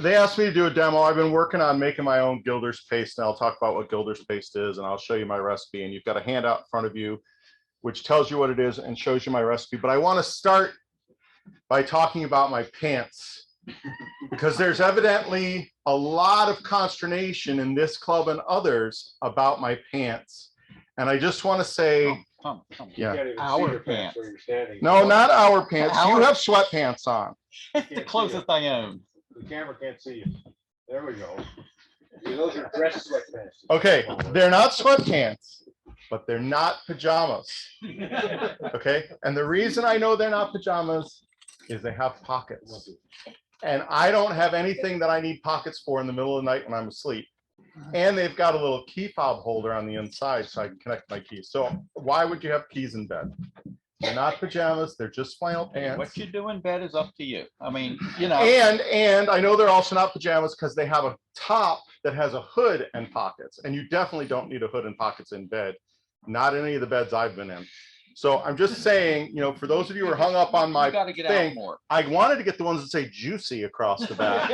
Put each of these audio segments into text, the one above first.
they asked me to do a demo. I've been working on making my own Gilder's paste, and I'll talk about what Gilder's paste is, and I'll show you my recipe. And you've got a handout in front of you, which tells you what it is and shows you my recipe. But I want to start by talking about my pants, because there's evidently a lot of consternation in this club and others about my pants. And I just want to say, yeah, our pants. No, not our pants. You have sweatpants on. It's the closest I own. The camera can't see you. There we go. Those are dress sweatpants. Okay, they're not sweatpants, but they're not pajamas. Okay, and the reason I know they're not pajamas is they have pockets. And I don't have anything that I need pockets for in the middle of the night when I'm asleep. And they've got a little key fob holder on the inside so I can connect my keys. So why would you have keys in bed? They're not pajamas, they're just flannel pants. What you do in bed is up to you. I mean, you know. And I know they're also not pajamas because they have a top that has a hood and pockets. And you definitely don't need a hood and pockets in bed. Not in any of the beds I've been in. So I'm just saying, you know, for those of you who are hung up on my thing, I wanted to get the ones that say juicy across the back,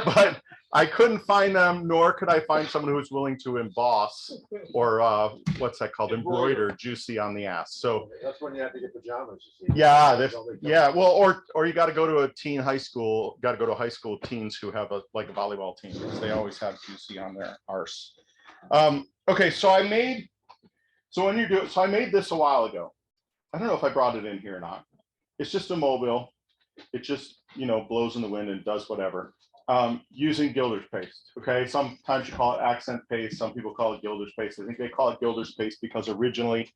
but I couldn't find them, nor could I find someone who's willing to emboss or what's that called? Embroider juicy on the ass. So that's when you have to get pajamas. Yeah, well, or you got to go to a teen high school, got to go to high school teens who have a volleyball team, because they always have juicy on their arse. Okay, so I made this a while ago. I don't know if I brought it in here or not. It's just a mobile. It just, you know, blows in the wind and does whatever. Using Gilder's paste. Okay, sometimes you call it accent paste. Some people call it Gilder's paste. I think they call it Gilder's paste because originally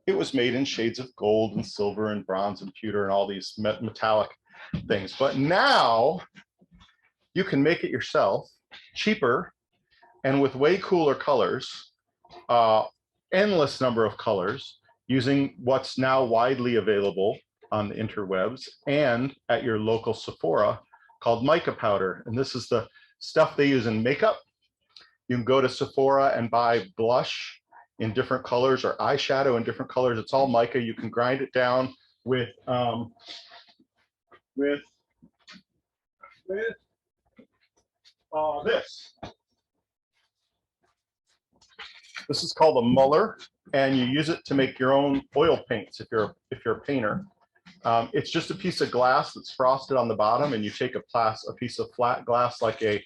it was made in shades of gold and silver and bronze and pewter and all these metallic things. But now you can make it yourself, cheaper, and with way cooler colors, endless number of colors, using what's now widely available on the interwebs and at your local Sephora called mica powder. And this is the stuff they use in makeup. You can go to Sephora and buy blush in different colors or eyeshadow in different colors. It's all mica. You can grind it down with this. This is called a muller, and you use it to make your own oil paints if you're a painter. It's just a piece of glass that's frosted on the bottom, and you take a piece of flat glass like a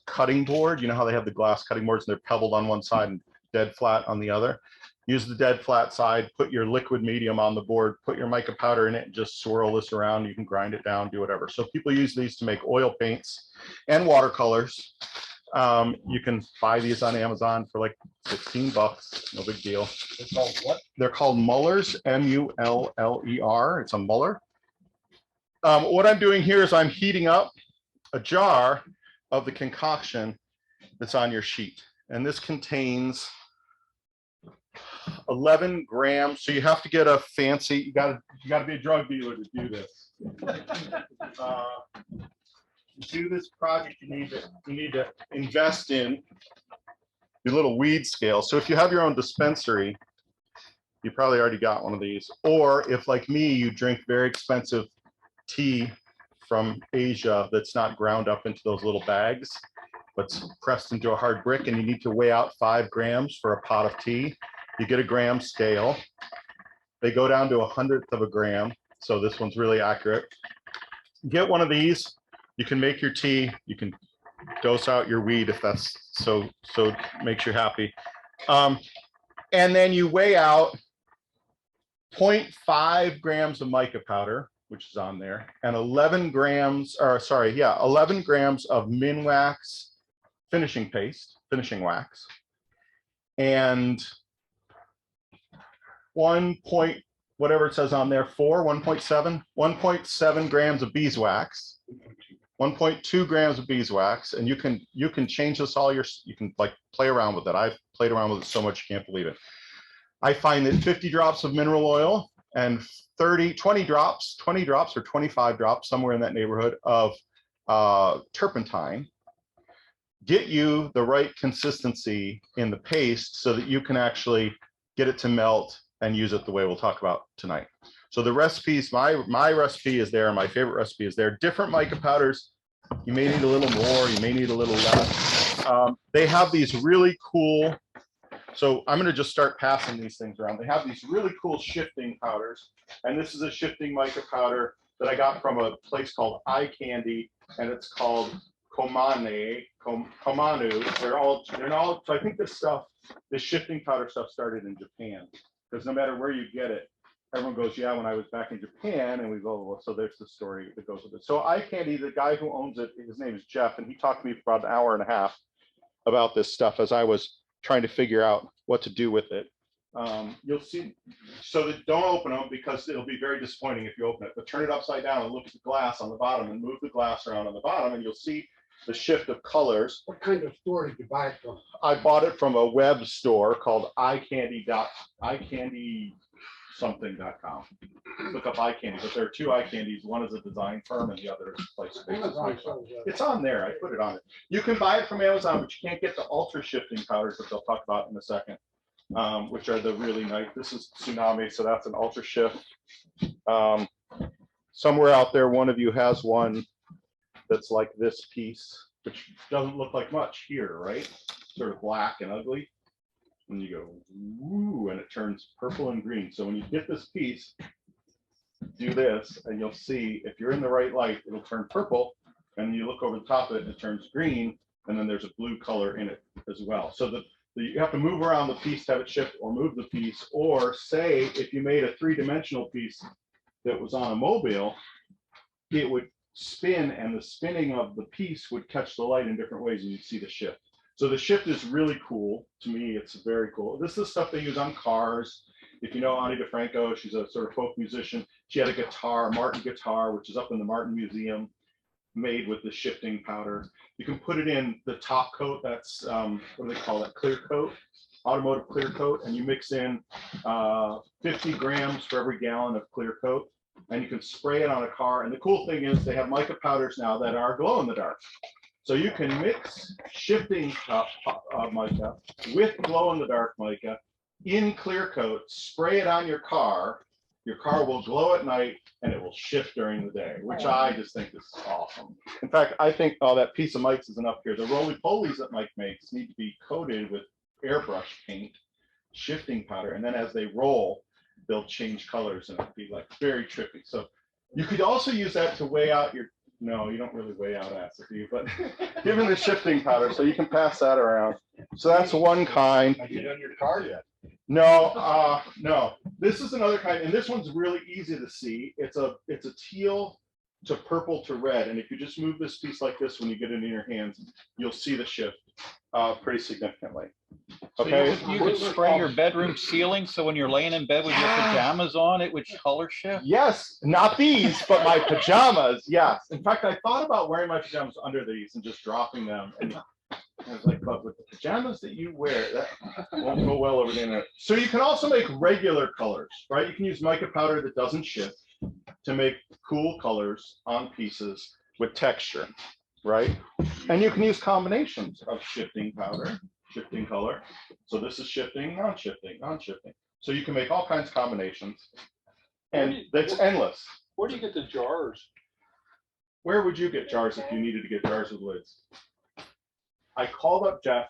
cutting board. You know how they have the glass cutting boards and they're pebbled on one side and dead flat on the other? Use the dead flat side, put your liquid medium on the board, put your mica powder in it, and just swirl this around. You can grind it down, do whatever. So people use these to make oil paints and watercolors. You can buy these on Amazon for like 16 bucks, no big deal. They're called what? They're called mullers, M-U-L-L-E-R. It's a muller. What I'm doing here is I'm heating up a jar of the concoction that's on your sheet. And this contains 11 grams. So you have to get a fancy, you gotta be a drug dealer to do this. To do this project, you need to invest in your little weed scale. So if you have your own dispensary, you probably already got one of these. Or if, like me, you drink very expensive tea from Asia that's not ground up into those little bags, but pressed into a hard brick, and you need to weigh out 5 grams for a pot of tea, you get a gram scale. They go down to 1/100 of a gram. So this one's really accurate. Get one of these. You can make your tea. You can dose out your weed if that's so makes you happy. And then you weigh out 0.5 grams of mica powder, which is on there, and 11 grams of Minwax finishing wax, and 1.7 grams of beeswax, 1.2 grams of beeswax, and you can change this you can like play around with it. I've played around with it so much you can't believe it. I find that 50 drops of mineral oil and 20 drops or 25 drops, somewhere in that neighborhood, of turpentine get you the right consistency in the paste so that you can actually get it to melt and use it the way we'll talk about tonight. So the recipes, my recipe is there, my favorite recipe is there. Different mica powders You may need a little more, you may need a little less. They have these really cool, so I'm going to just start passing these things around. They have these really cool shifting powders. And this is a shifting mica powder that I got from a place called Eye Candy, and it's called Komanu. They're all, so I think this shifting powder stuff started in Japan, because no matter where you get it, everyone goes, yeah, when I was back in Japan, and we go, well, so there's the story that goes with it. So Eye Candy, the guy who owns it, his name is Jeff, and he talked to me for about an hour and a half about this stuff as I was trying to figure out what to do with it. You'll see, so that don't open them, because it'll be very disappointing if you open it, but turn it upside down and look at the glass on the bottom and move the glass around on the bottom, and you'll see the shift of colors. What kind of store did you buy it from? I bought it from a web store called iCandy.com. Look up Eye Candy, but there are two Eye Candies. One is a design firm and the other is a place. It's on there. I put it on it. You can buy it from Amazon, but you can't get the ultra shifting powders that they'll talk about in a second, which are the really nice. This is Tsunami, so that's an ultra shift. Somewhere out there, one of you has one that's like this piece, which doesn't look like much here, right? Sort of black and ugly. And you go, woo, and it turns purple and green. So when you get this piece, do this, and you'll see if you're in the right light, it'll turn purple. And you look over the top of it, and it turns green. And then there's a blue color in it as well. So you have to move around the piece to have it shift, or move the piece, or say if you made a three-dimensional piece that was on a mobile, it would spin, and the spinning of the piece would catch the light in different ways, and you'd see the shift. So the shift is really cool. To me, it's very cool. This is the stuff they use on cars. If you know Ani DeFranco, she's a sort of folk musician. She had a guitar, Martin guitar, which is up in the Martin Museum, made with the shifting powder. You can put it in the top coat. That's, what do they call it? Clear coat, automotive clear coat. And you mix in 50 grams for every gallon of clear coat. And you can spray it on a car. And the cool thing is they have mica powders now that are glow in the dark. So you can mix shifting mica with glow in the dark mica in clear coat, spray it on your car will glow at night, and it will shift during the day, which I just think is awesome. In fact, I think, oh, that piece of Mike's isn't up here. The roly-polies that Mike makes need to be coated with airbrush paint, shifting powder, and then as they roll, they'll change colors and it'll be like very trippy. So you could also use that to weigh out your, no, you don't really weigh out acid, do you? But given the shifting powder, so you can pass that around. So that's one kind. Have you done your car yet? No, no. This is another kind, and this one's really easy to see. It's a teal to purple to red, and if you just move this piece like this when you get it in your hands, you'll see the shift pretty significantly. So Okay. you could spray your bedroom ceiling, so when you're laying in bed with your pajamas on, it would color shift? Yes, not these, but my pajamas, yes. In fact, I thought about wearing my pajamas under these and just dropping them. And I was like, but with the pajamas that you wear, that won't go well over the internet. So you can also make regular colors, right? You can use mica powder that doesn't shift to make cool colors on pieces with texture, right? And you can use combinations of shifting powder, shifting color. So this is shifting, non-shifting, non-shifting. So you can make all kinds of combinations, and that's endless. Where do you get the jars? Where would you get jars if you needed to get jars with lids? I called up Jeff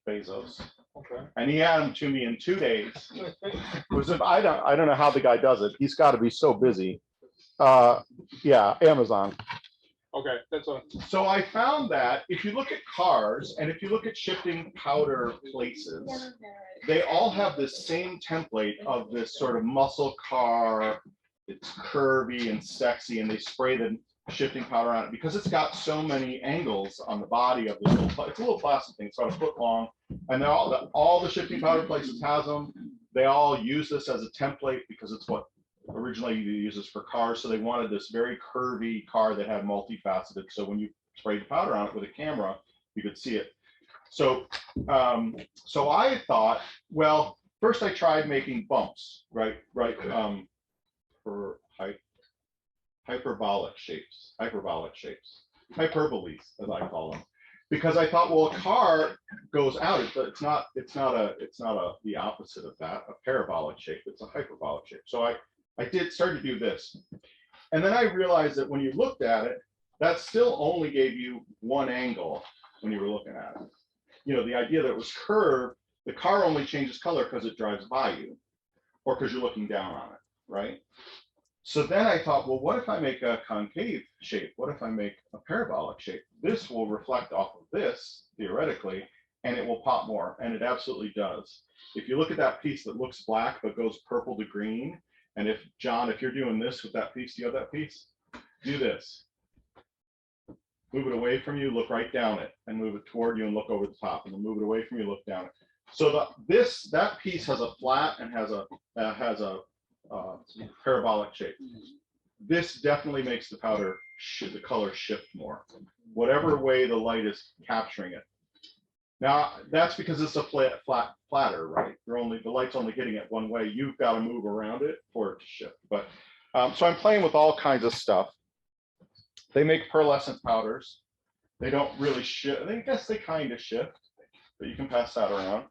Bezos, Okay. and he had them to me in 2 days. I don't know how the guy does it. He's got to be so busy. Yeah, Amazon. Okay, that's a. So I found that if you look at cars and if you look at shifting powder places, they all have this same template of this sort of muscle car. It's curvy and sexy, and they spray the shifting powder on it because it's got so many angles on the body of this little, it's a little plastic thing, it's about a foot long, and all the shifting powder places has them. They all use this as a template because it's what originally you use this for cars. So they wanted this very curvy car that had multifaceted. So when you sprayed powder on it with a camera, you could see it. So, so I thought, well, first I tried making bumps, right, for hyperbolic shapes, hyperboles, as I call them, because I thought, well, a car goes out. It's not the opposite of that, a parabolic shape. It's a hyperbolic shape. So I started to do this, and then I realized that when you looked at it, that still only gave you one angle when you were looking at it. You know, the idea that it was curved, the car only changes color because it drives by you or because you're looking down on it, right? So then I thought, well, what if I make a concave shape? What if I make a parabolic shape? This will reflect off of this, theoretically, and it will pop more, and it absolutely does. If you look at that piece that looks black but goes purple to green, and if, John, if you're doing this with that piece, do you have that piece? Do this. Move it away from you, look right down it, and move it toward you and look over the top, and then move it away from you, look down it. So that piece has a flat and has a parabolic shape. This definitely makes the powder, the color shift more, whatever way the light is capturing it. Now, that's because it's a flat platter, right? The light's only hitting it one way. You've got to move around it for it to shift. But so I'm playing with all kinds of stuff. They make pearlescent powders. They don't really shift. I guess they kind of shift, but you can pass that around.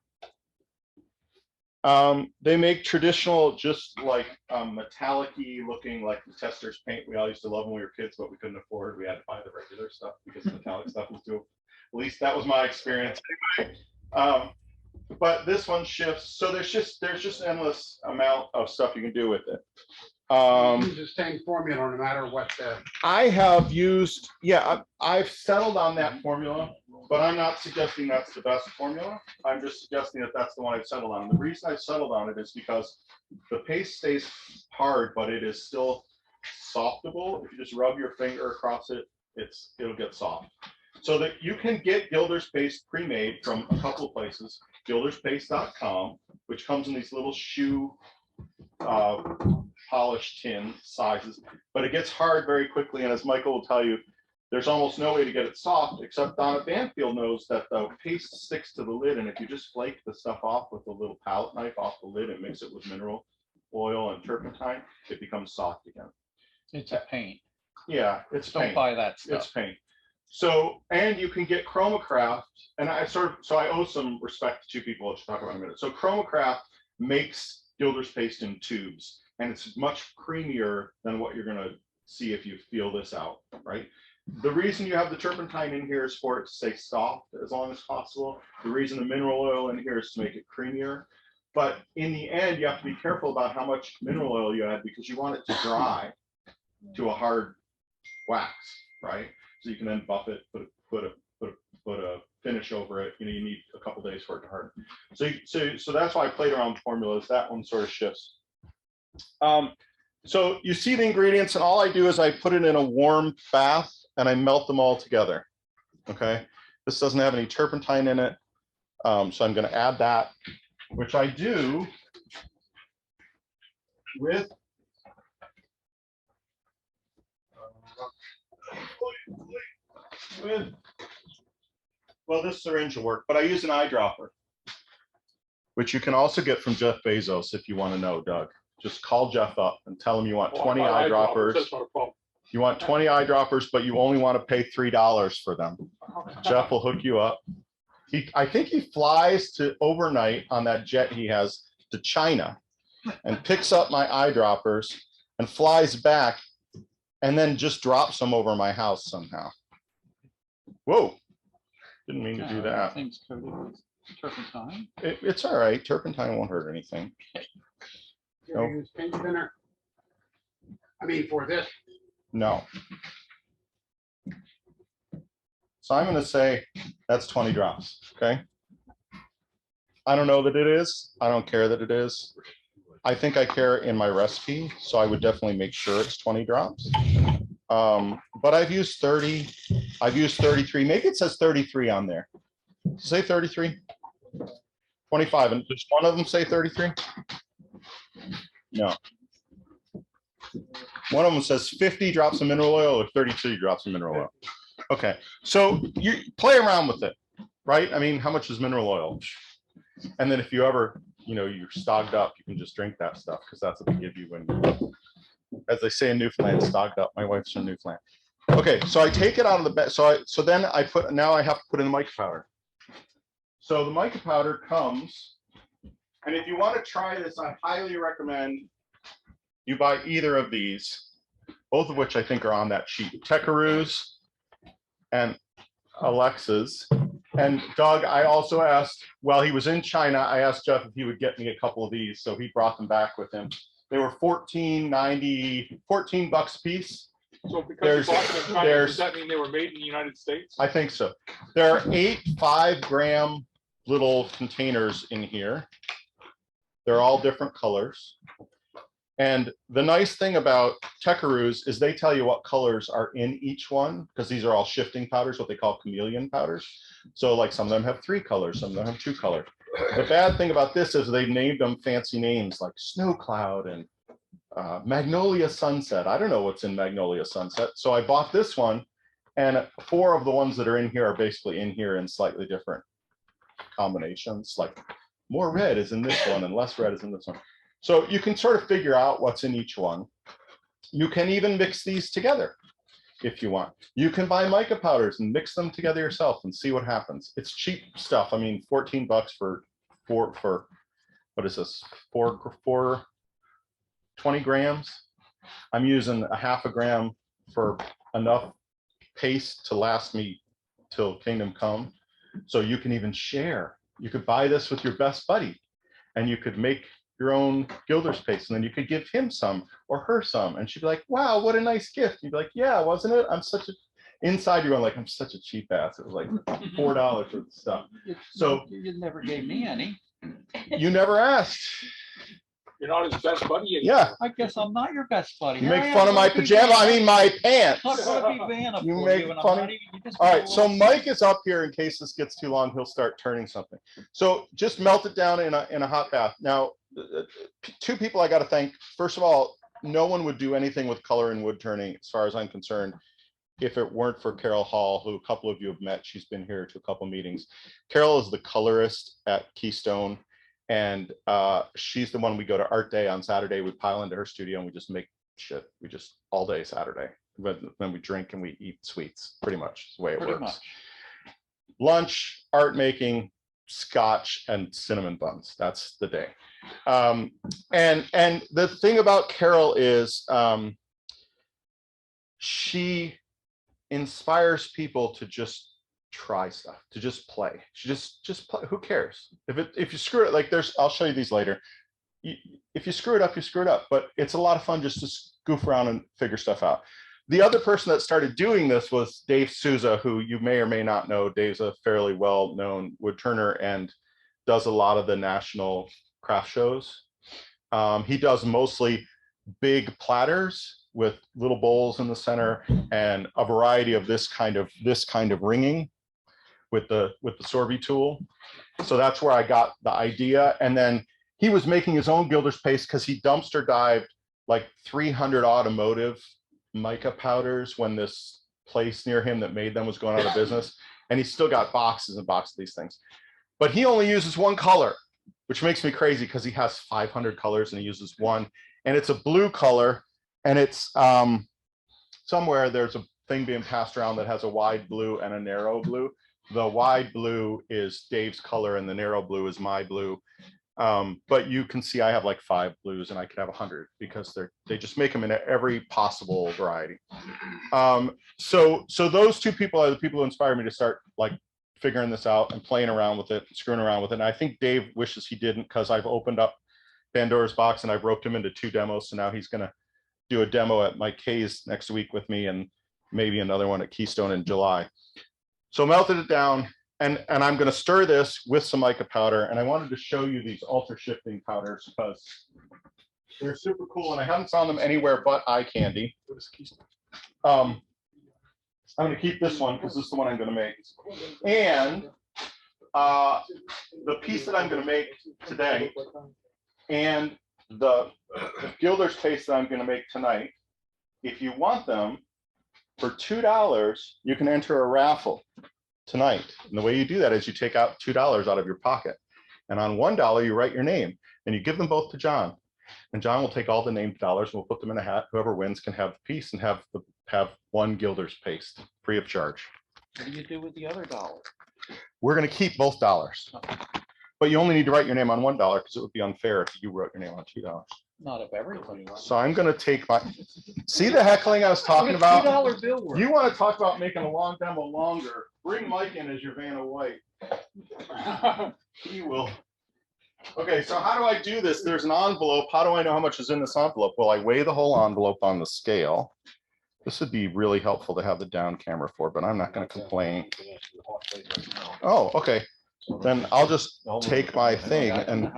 They make traditional, just like metallic-y looking, like the Testors paint. We all used to love when we were kids, but we couldn't afford. We had to buy the regular stuff because the metallic stuff was too. At least that was my experience anyway. But this one shifts. So there's just endless amount of stuff you can do with it. Use the same formula no matter what the. I have used, yeah, I've settled on that formula, but I'm not suggesting that's the best formula. I'm just suggesting that that's the one I've settled on. And the reason I've settled on it is because the paste stays hard, but it is still softable. If you just rub your finger across it, it'll get soft. So that you can get Gilder's paste pre-made from a couple of places, gilderspaste.com, which comes in these little shoe polished tin sizes, but it gets hard very quickly. And as Michael will tell you, there's almost no way to get it soft, except Donna Banfield knows that the paste sticks to the lid. And if you just flake the stuff off with a little palette knife off the lid and mix it with mineral oil and turpentine, it becomes soft again. It's a paint. Yeah, it's Don't paint. buy that stuff. It's paint. So, and you can get Chromacraft, and I owe some respect to two people. Let's talk about in a minute. So Chromacraft makes Gilder's paste in tubes, and it's much creamier than what you're going to see if you feel this out, right? The reason you have the turpentine in here is for it to stay soft as long as possible. The reason the mineral oil in here is to make it creamier. But in the end, you have to be careful about how much mineral oil you add because you want it to dry to a hard wax, right? So you can then buff it, put a finish over it. You know, you need a couple days for it to harden. So that's why I played around with formulas. That one sort of shifts. So you see the ingredients, and all I do is I put it in a warm bath and I melt them all together. Okay, this doesn't have any turpentine in it, so I'm going to add that, which I do with well, this syringe will work, but I use an eyedropper, which you can also get from Jeff Bezos if you want to know, Doug. Just call Jeff up and tell him you want 20 eyedroppers. You want 20 eyedroppers, but you only want to pay $3 for them. Jeff will hook you up. I think he flies to overnight on that jet he has to China and picks up my eyedroppers and flies back and then just drops them over my house somehow. Whoa, didn't mean to do that. Things coated with turpentine. It's all right. Turpentine won't hurt anything. You ever use paint thinner? I mean, for this. No. So I'm going to say that's 20 drops. Okay. I don't know that it is. I don't care that it is. I think I care in my recipe, so I would definitely make sure it's 20 drops. But I've used 30. I've used 33. Maybe it says 33 on there. Say 33. 25. And does one of them say 33? No. One of them says 50 drops of mineral oil or 32 drops of mineral oil. Okay, so you play around with it, right? I mean, how much is mineral oil? And then if you ever, you're stocked up, you can just drink that stuff because that's what they give you when, as they say in Newfoundland, stocked up. My wife's from Newfoundland. Okay, so I take it out of the bed. So then now I have to put in the mica powder. So the mica powder comes, and if you want to try this, I highly recommend you buy either of these, both of which I think are on that sheet. Tekaroos and Alexa's. And Doug, I also asked, while he was in China, I asked Jeff if he would get me a couple of these. So he brought them back with him. They were $14 a piece. So because There's- you bought them in China, there's- does that mean they were made in the United States? I think so. There are 8 5-gram little containers in here. They're all different colors. And the nice thing about Tekaroos is they tell you what colors are in each one, because these are all shifting powders, what they call chameleon powders. So like some of them have 3 colors, some of them have 2 colors. The bad thing about this is they've named them fancy names like Snow Cloud and Magnolia Sunset. I don't know what's in Magnolia Sunset. So I bought this one, and 4 of the ones that are in here are basically in here in slightly different combinations. Like more red is in this one and less red is in this one. So you can sort of figure out what's in each one. You can even mix these together if you want. You can buy mica powders and mix them together yourself and see what happens. It's cheap stuff. I mean, $14 for what is this? 20 grams. I'm using a half a gram for enough paste to last me till Kingdom Come. So you can even share. You could buy this with your best buddy and you could make your own Gilder's paste, and then you could give him some or her some, and she'd be like, wow, what a nice gift. You'd be like, yeah, wasn't it? I'm such a, inside you're like, I'm such a cheap ass. It was like $4 for the stuff. So you never gave me any. you never asked. You're not his best buddy anymore. Yeah, I guess I'm not your best buddy. you make fun of my pajama, I mean my pants. What a big man up You for make you, and I'm funny- not even- you just All made a right, so little- Mike is up here in case this gets too long. He'll start turning something. So just melt it down in a hot bath. Now, 2 people I got to thank. First of all, no one would do anything with color and wood turning, as far as I'm concerned, if it weren't for Carol Hall, who a couple of you have met. She's been here to a couple meetings. Carol is the colorist at Keystone, and she's the one we go to art day on Saturday. We pile into her studio and we just make shit. We just all day Saturday. Then we drink and we eat sweets. Pretty much the way it Pretty works. much. Lunch, art making, scotch, and cinnamon buns. That's the day. And the thing about Carol is she inspires people to just try stuff, to just play. She just play. Who cares if you screw it? Like I'll show you these later. If you screw it up, you screw it up. But it's a lot of fun just to goof around and figure stuff out. The other person that started doing this was Dave Souza, who you may or may not know. Dave's a fairly well-known woodturner and does a lot of the national craft shows. He does mostly big platters with little bowls in the center and a variety of this kind of ringing with the Sorby tool. So that's where I got the idea. And then he was making his own Gilder's paste because he dumpster dived like 300 automotive mica powders when this place near him that made them was going out of business. And he's still got boxes and boxes of these things. But he only uses one color, which makes me crazy because he has 500 colors and he uses one. And it's a blue color. And it's somewhere there's a thing being passed around that has a wide blue and a narrow blue. The wide blue is Dave's color and the narrow blue is my blue. But you can see I have like 5 blues and I could have 100 because they just make them in every possible variety. So those 2 people are the people who inspired me to start like figuring this out and playing around with it, screwing around with it. And I think Dave wishes he didn't, because I've opened up Pandora's box and I've roped him into 2 demos. So now he's going to do a demo at Mike Kay's next week with me and maybe another one at Keystone in July. So melted it down. And I'm going to stir this with some mica powder. And I wanted to show you these ultra shifting powders because they're super cool. And I haven't found them anywhere but eye candy. I'm going to keep this one because this is the one I'm going to make. And the piece that I'm going to make today and the Gilder's paste that I'm going to make tonight, if you want them for $2, you can enter a raffle tonight. And the way you do that is you take out $2 out of your pocket. And on $1, you write your name and you give them both to John. And John will take all the named dollars and we'll put them in a hat. Whoever wins can have the piece and have 1 Gilder's paste free of charge. What do you do with the other $1? We're going to keep both dollars. But you only need to write your name on $1 because it would be unfair if you wrote your name on $2. Not of everything. So I'm gonna take my, see the heckling I was talking about? $2 bill worth. You want to talk about making a long demo longer? Bring Mike in as your Vanna White. He will. Okay, so how do I do this? There's an envelope. How do I know how much is in this envelope? Well, I weigh the whole envelope on the scale. This would be really helpful to have the down camera for, but I'm not going to complain. Oh, okay. Then I'll just take my thing and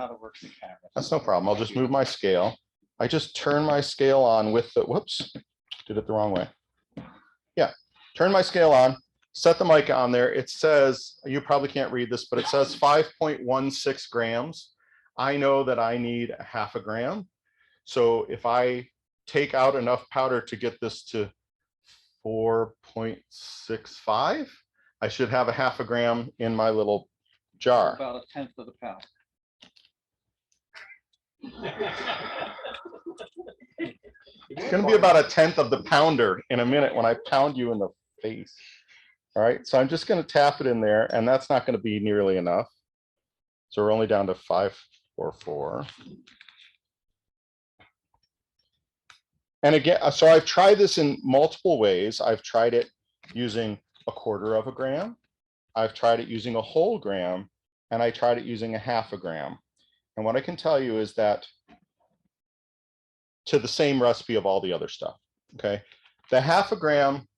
that's no problem. I'll just move my scale. I just turn my scale on with the, whoops, did it the wrong way. Yeah, turn my scale on, set the mic on there. It says, you probably can't read this, but it says 5.16 grams. I know that I need a half a gram. So if I take out enough powder to get this to 4.65, I should have a half a gram in my little jar. About a tenth of the pound. It's going to be about a tenth of the pounder in a minute when I pound you in the face. All right, so I'm just going to tap it in there, and that's not going to be nearly enough. So we're only down to 544. And again, so I've tried this in multiple ways. I've tried it using 1/4 gram. I've tried it using a whole gram, and I tried it using a half a gram. And what I can tell you is that to the same recipe of all the other stuff, okay? The half a gram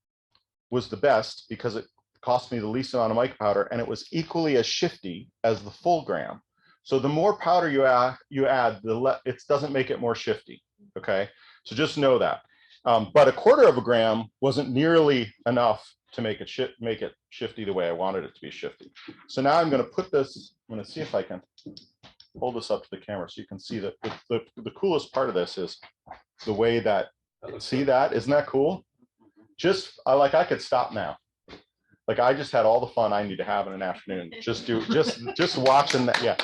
was the best because it cost me the least amount of mica powder, and it was equally as shifty as the full gram. So the more powder you add, it doesn't make it more shifty, okay? So just know that. But 1/4 gram wasn't nearly enough to make it shifty the way I wanted it to be shifty. So now I'm going to put this, I'm going to see if I can hold this up to the camera so you can see that the coolest part of this is the way that, see that, isn't that cool? Just I could stop now. Like I just had all the fun I need to have in an afternoon. Just watching that. Yeah.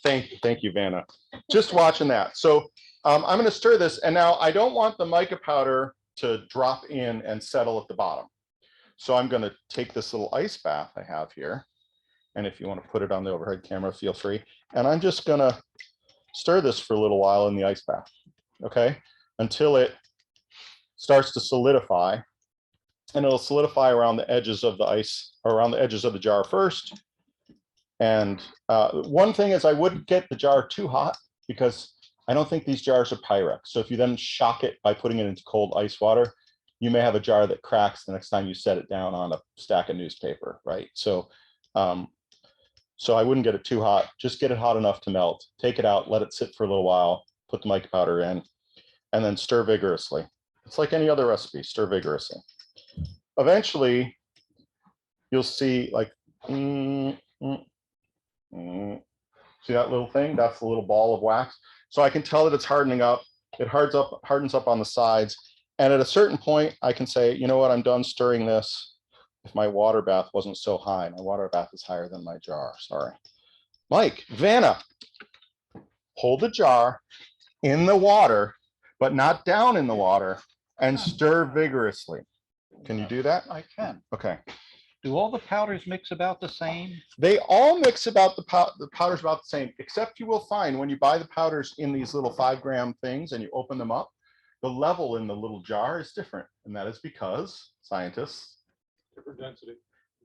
Thank you, Vanna. Just watching that. So I'm going to stir this, and now I don't want the mica powder to drop in and settle at the bottom. So I'm going to take this little ice bath I have here, and if you want to put it on the overhead camera, feel free. And I'm just going to stir this for a little while in the ice bath, okay, until it starts to solidify. And it'll solidify around the edges of the ice, or around the edges of the jar first. And one thing is I wouldn't get the jar too hot because I don't think these jars are Pyrex. So if you then shock it by putting it into cold ice water, you may have a jar that cracks the next time you set it down on a stack of newspaper, right? So, so I wouldn't get it too hot. Just get it hot enough to melt. Take it out, let it sit for a little while, put the mica powder in, and then stir vigorously. It's like any other recipe, stir vigorously. Eventually, you'll see like, see that little thing? That's the little ball of wax. So I can tell that it's hardening up. It hardens up on the sides. And at a certain point, I can say, you know what, I'm done stirring this. If my water bath wasn't so high, my water bath is higher than my jar, sorry. Mike, Vanna, hold the jar in the water, but not down in the water, and stir vigorously. Can you do that? I can. Okay. Do all the powders mix about the same? They all mix about the powders about the same, except you will find when you buy the powders in these little 5 gram things and you open them up, the level in the little jar is different. And that is because scientists,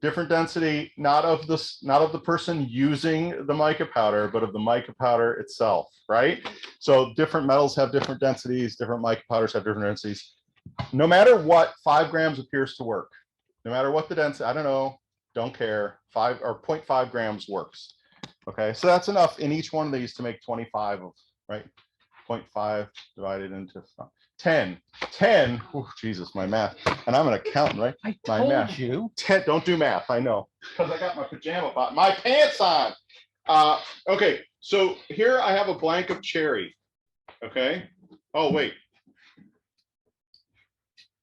different density, not of the person using the mica powder, but of the mica powder itself, right? So different metals have different densities, different mica powders have different densities. No matter what, 5 grams appears to work. No matter what the density, I don't know, don't care. 5 or 0.5 grams works. Okay, so that's enough in each one of these to make 25 of, right? 0.5 divided into 10. 10. Oh, Jesus, my math. And I'm an accountant, right? I my told math. you. 10. Don't do math. I know because I got my pajama bottom, my pants on. Okay, so here I have a blank of cherry. Okay. Oh wait.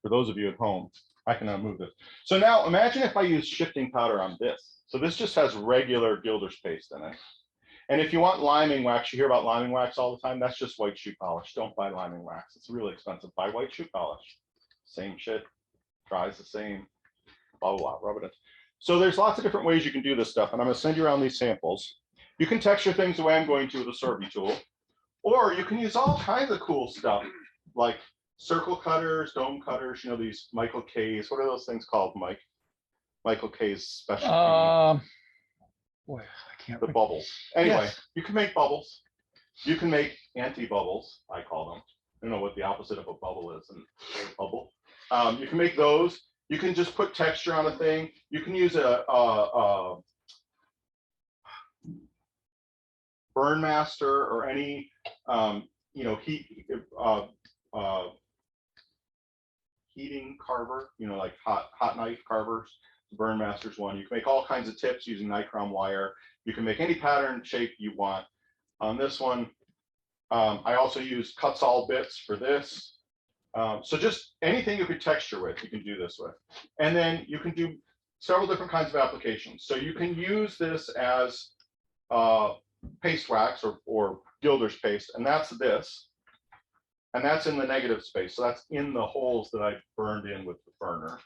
For those of you at home, I can move this. So now imagine if I use shifting powder on this. So this just has regular Gilder's paste in it. And if you want liming wax, you hear about liming wax all the time. That's just white shoe polish. Don't buy liming wax. It's really expensive. Buy white shoe polish. Same shit. Dries the same. Blah, blah, blah. Rub it in. So there's lots of different ways you can do this stuff. And I'm going to send you around these samples. You can texture things the way I'm going to with a sorbet tool. Or you can use all kinds of cool stuff like circle cutters, dome cutters, you know, these Michael K's. What are those things called, Mike? Michael K's special. Boy, I can't The remember. bubbles. Anyway, Yes. you can make bubbles. You can make anti-bubbles, I call them. I don't know what the opposite of a bubble is. And a bubble. You can make those. You can just put texture on a thing. You can use a burn master or any you know, heating carver, you know, like hot knife carvers. The burn master's one. You can make all kinds of tips using nichrome wire. You can make any pattern shape you want. On this one, I also use cuts all bits for this. So just anything you could texture with, you can do this with. And then you can do several different kinds of applications. So you can use this as paste wax or gilder's paste, and that's this. And that's in the negative space. So that's in the holes that I burned in with the burner.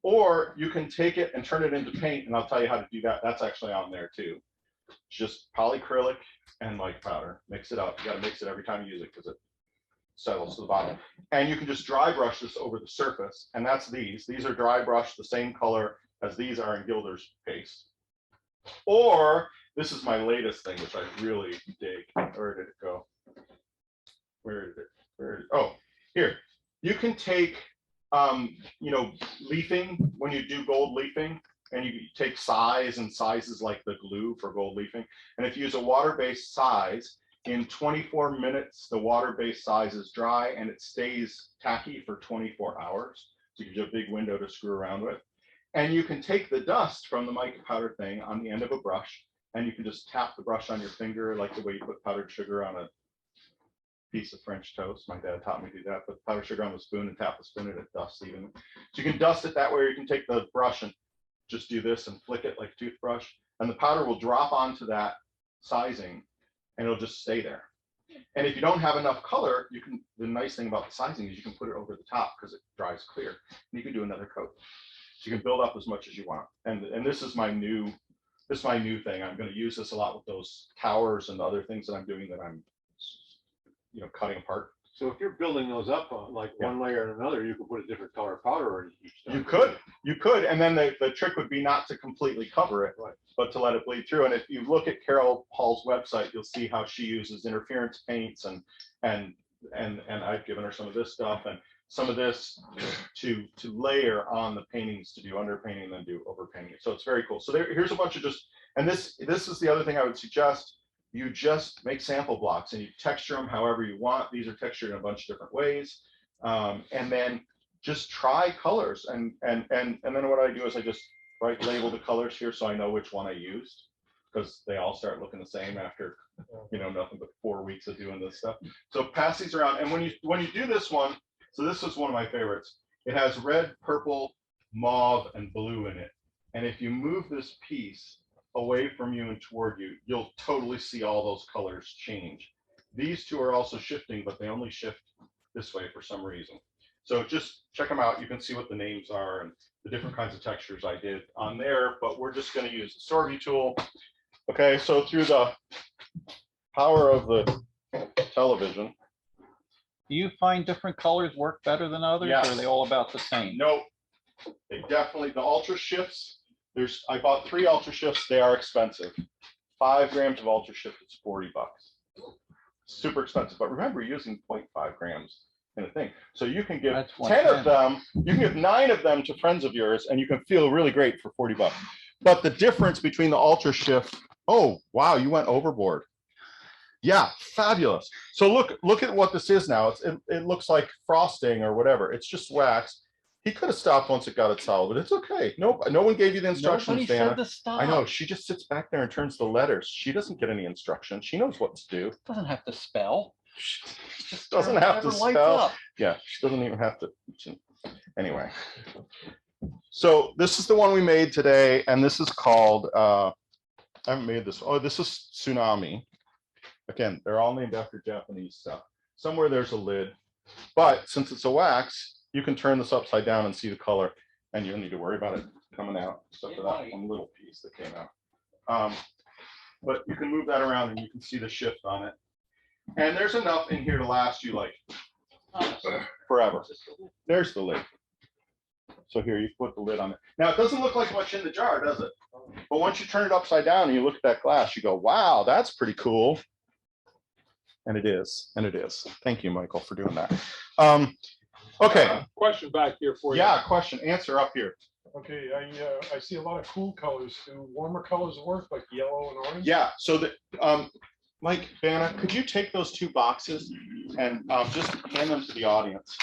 Or you can take it and turn it into paint, and I'll tell you how to do that. That's actually on there too. Just polyacrylic and mica powder. Mix it up. You got to mix it every time you use it because it settles to the bottom. And you can just dry brush this over the surface, and that's these. These are dry brushed the same color as these are in gilder's paste. Or this is my latest thing, which I really dig. Where did it go? Where is it? Oh, here. You can take, you know, leafing, when you do gold leafing, and you take size, and size is like the glue for gold leafing. And if you use a water-based size, in 24 minutes, the water-based size is dry and it stays tacky for 24 hours. So it gives you a big window to screw around with. And you can take the dust from the mica powder thing on the end of a brush, and you can just tap the brush on your finger, like the way you put powdered sugar on a piece of French toast. My dad taught me to do that. Put powdered sugar on the spoon and tap the spoon and it dusts even. So you can dust it that way, or you can take the brush and just do this and flick it like a toothbrush, and the powder will drop onto that sizing and it'll just stay there. And if you don't have enough color, you can, the nice thing about the sizing is you can put it over the top because it dries clear. And you can do another coat. So you can build up as much as you want. And this is my new thing. I'm going to use this a lot with those towers and other things that I'm doing that I'm, you know, cutting apart. So if you're building those up on like one layer and another, you could put a different color powder on each. You could, and then the trick would be not to completely cover it, Right, but to let it bleed through. And if you look at Carol Hall's website, you'll see how she uses interference paints and I've given her some of this stuff and some of this to layer on the paintings, to do underpainting and then do overpainting. So it's very cool. So here's a bunch of just, and this is the other thing I would suggest. You just make sample blocks and you texture them however you want. These are textured in a bunch of different ways. And then just try colors. And then what I do is I just label the colors here so I know which one I used, because they all start looking the same after, you know, nothing but 4 weeks of doing this stuff. So pass these around. And when you do this one, so this is one of my favorites. It has red, purple, mauve, and blue in it. And if you move this piece away from you and toward you, you'll totally see all those colors change. These two are also shifting, but they only shift this way for some reason. So just check them out. You can see what the names are and the different kinds of textures I did on there, but we're just going to use the Sorby tool. Okay, so through the power of the television. Do you find different colors work better than others, Yes. or are they all about the same? No, they definitely, the ultra shifts, I bought 3 ultra shifts. They are expensive. 5 grams of ultra shift is $40. Super expensive, but remember, you're using 0.5 grams in a thing. So you can give That's 10 of 110. them, you can give 9 of them to friends of yours, and you can feel really great for $40. But the difference between the ultra shift, oh, wow, you went overboard. Yeah, fabulous. So look at what this is now. It looks like frosting or whatever. It's just wax. He could have stopped once it got it solid, but it's okay. No one gave you the instructions, Nobody Dana. said to stop. I know, she just sits back there and turns the letters. She doesn't get any instructions. She knows what to do. Doesn't have to spell. She Just doesn't turn have to whatever lights spell. up. Yeah, she doesn't even have to. Anyway. So this is the one we made today, and this is called, I haven't made this. Oh, this is Tsunami. Again, they're all named after Japanese stuff. Somewhere there's a lid, but since it's a wax, you can turn this upside down and see the color, and you don't need to worry about it coming out, except for that one little piece that came out. But you can move that around and you can see the shift on it. And there's enough in here to last you like forever. There's the lid. So here you put the lid on it. Now it doesn't look like much in the jar, does it? But once you turn it upside down and you look at that glass, you go, wow, that's pretty cool. And it is, and it is. Thank you, Michael, for doing that. Okay. Question back here for you. Yeah, question, answer up here. Okay, I see a lot of cool colors. Do warmer colors work, like yellow and orange? Yeah, so the, Mike, Vanna, could you take those 2 boxes and just hand them to the audience?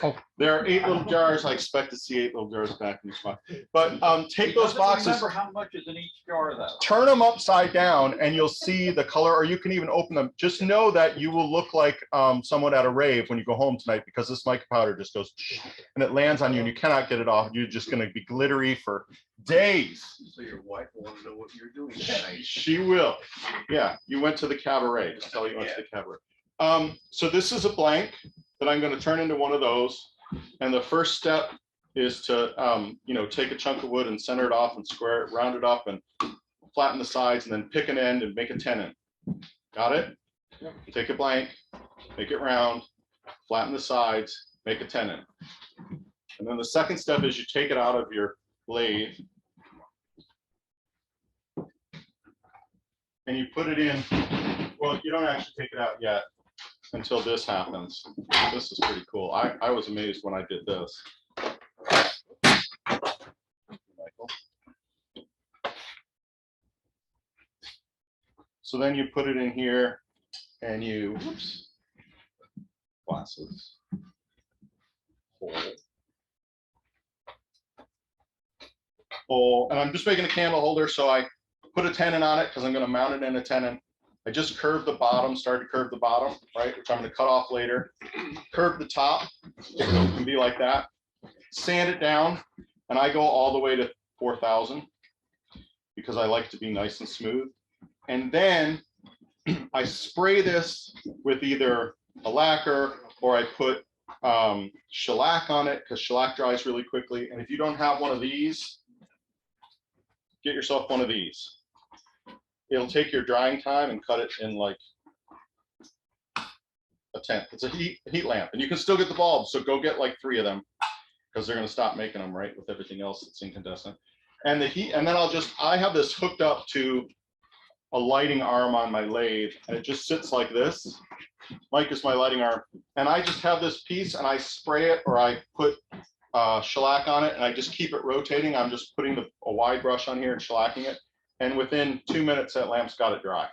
Oh. There are 8 little jars. I expect to see 8 little jars back in each box. But take those boxes, Remember how much is in each jar though? turn them upside down and you'll see the color, or you can even open them. Just know that you will look like someone at a rave when you go home tonight, because this mica powder just goes and it lands on you and you cannot get it off. You're just going to be glittery for days. So your wife will want to know what you're doing tonight. She will. Yeah, you went to the cabaret. Just tell you went to the cabaret. So this is a blank that I'm going to turn into one of those. And the first step is to, take a chunk of wood and center it off and square it, round it up and flatten the sides, and then pick an end and make a tenon. Got it? Take a blank, make it round, flatten the sides, make a tenon. And then the second step is you take it out of your lathe and you put it in. Well, you don't actually take it out yet until this happens. This is pretty cool. I was amazed when I did this. Michael. So then you put it in here and you, whoops, glasses, hole, and I'm just making a candle holder, so I put a tenon on it because I'm going to mount it in a tenon. I just curved the bottom, started to curve the bottom, right, which I'm going to cut off later. Curve the top, so it can be like that. Sand it down, and I go all the way to 4,000 because I like to be nice and smooth. And then I spray this with either a lacquer or I put shellac on it because shellac dries really quickly. And if you don't have one of these, get yourself one of these. It'll take your drying time and cut it in like a tenth. It's a heat lamp, and you can still get the bulbs. So go get like 3 of them because they're going to stop making them, right, with everything else that's incandescent. And the heat, and then I have this hooked up to a lighting arm on my lathe, and it just sits like this. Mike is my lighting arm, and I just have this piece, and I spray it, or I put shellac on it, and I just keep it rotating. I'm just putting a wide brush on here and shellacking it. And within 2 minutes, that lamp's got it dry.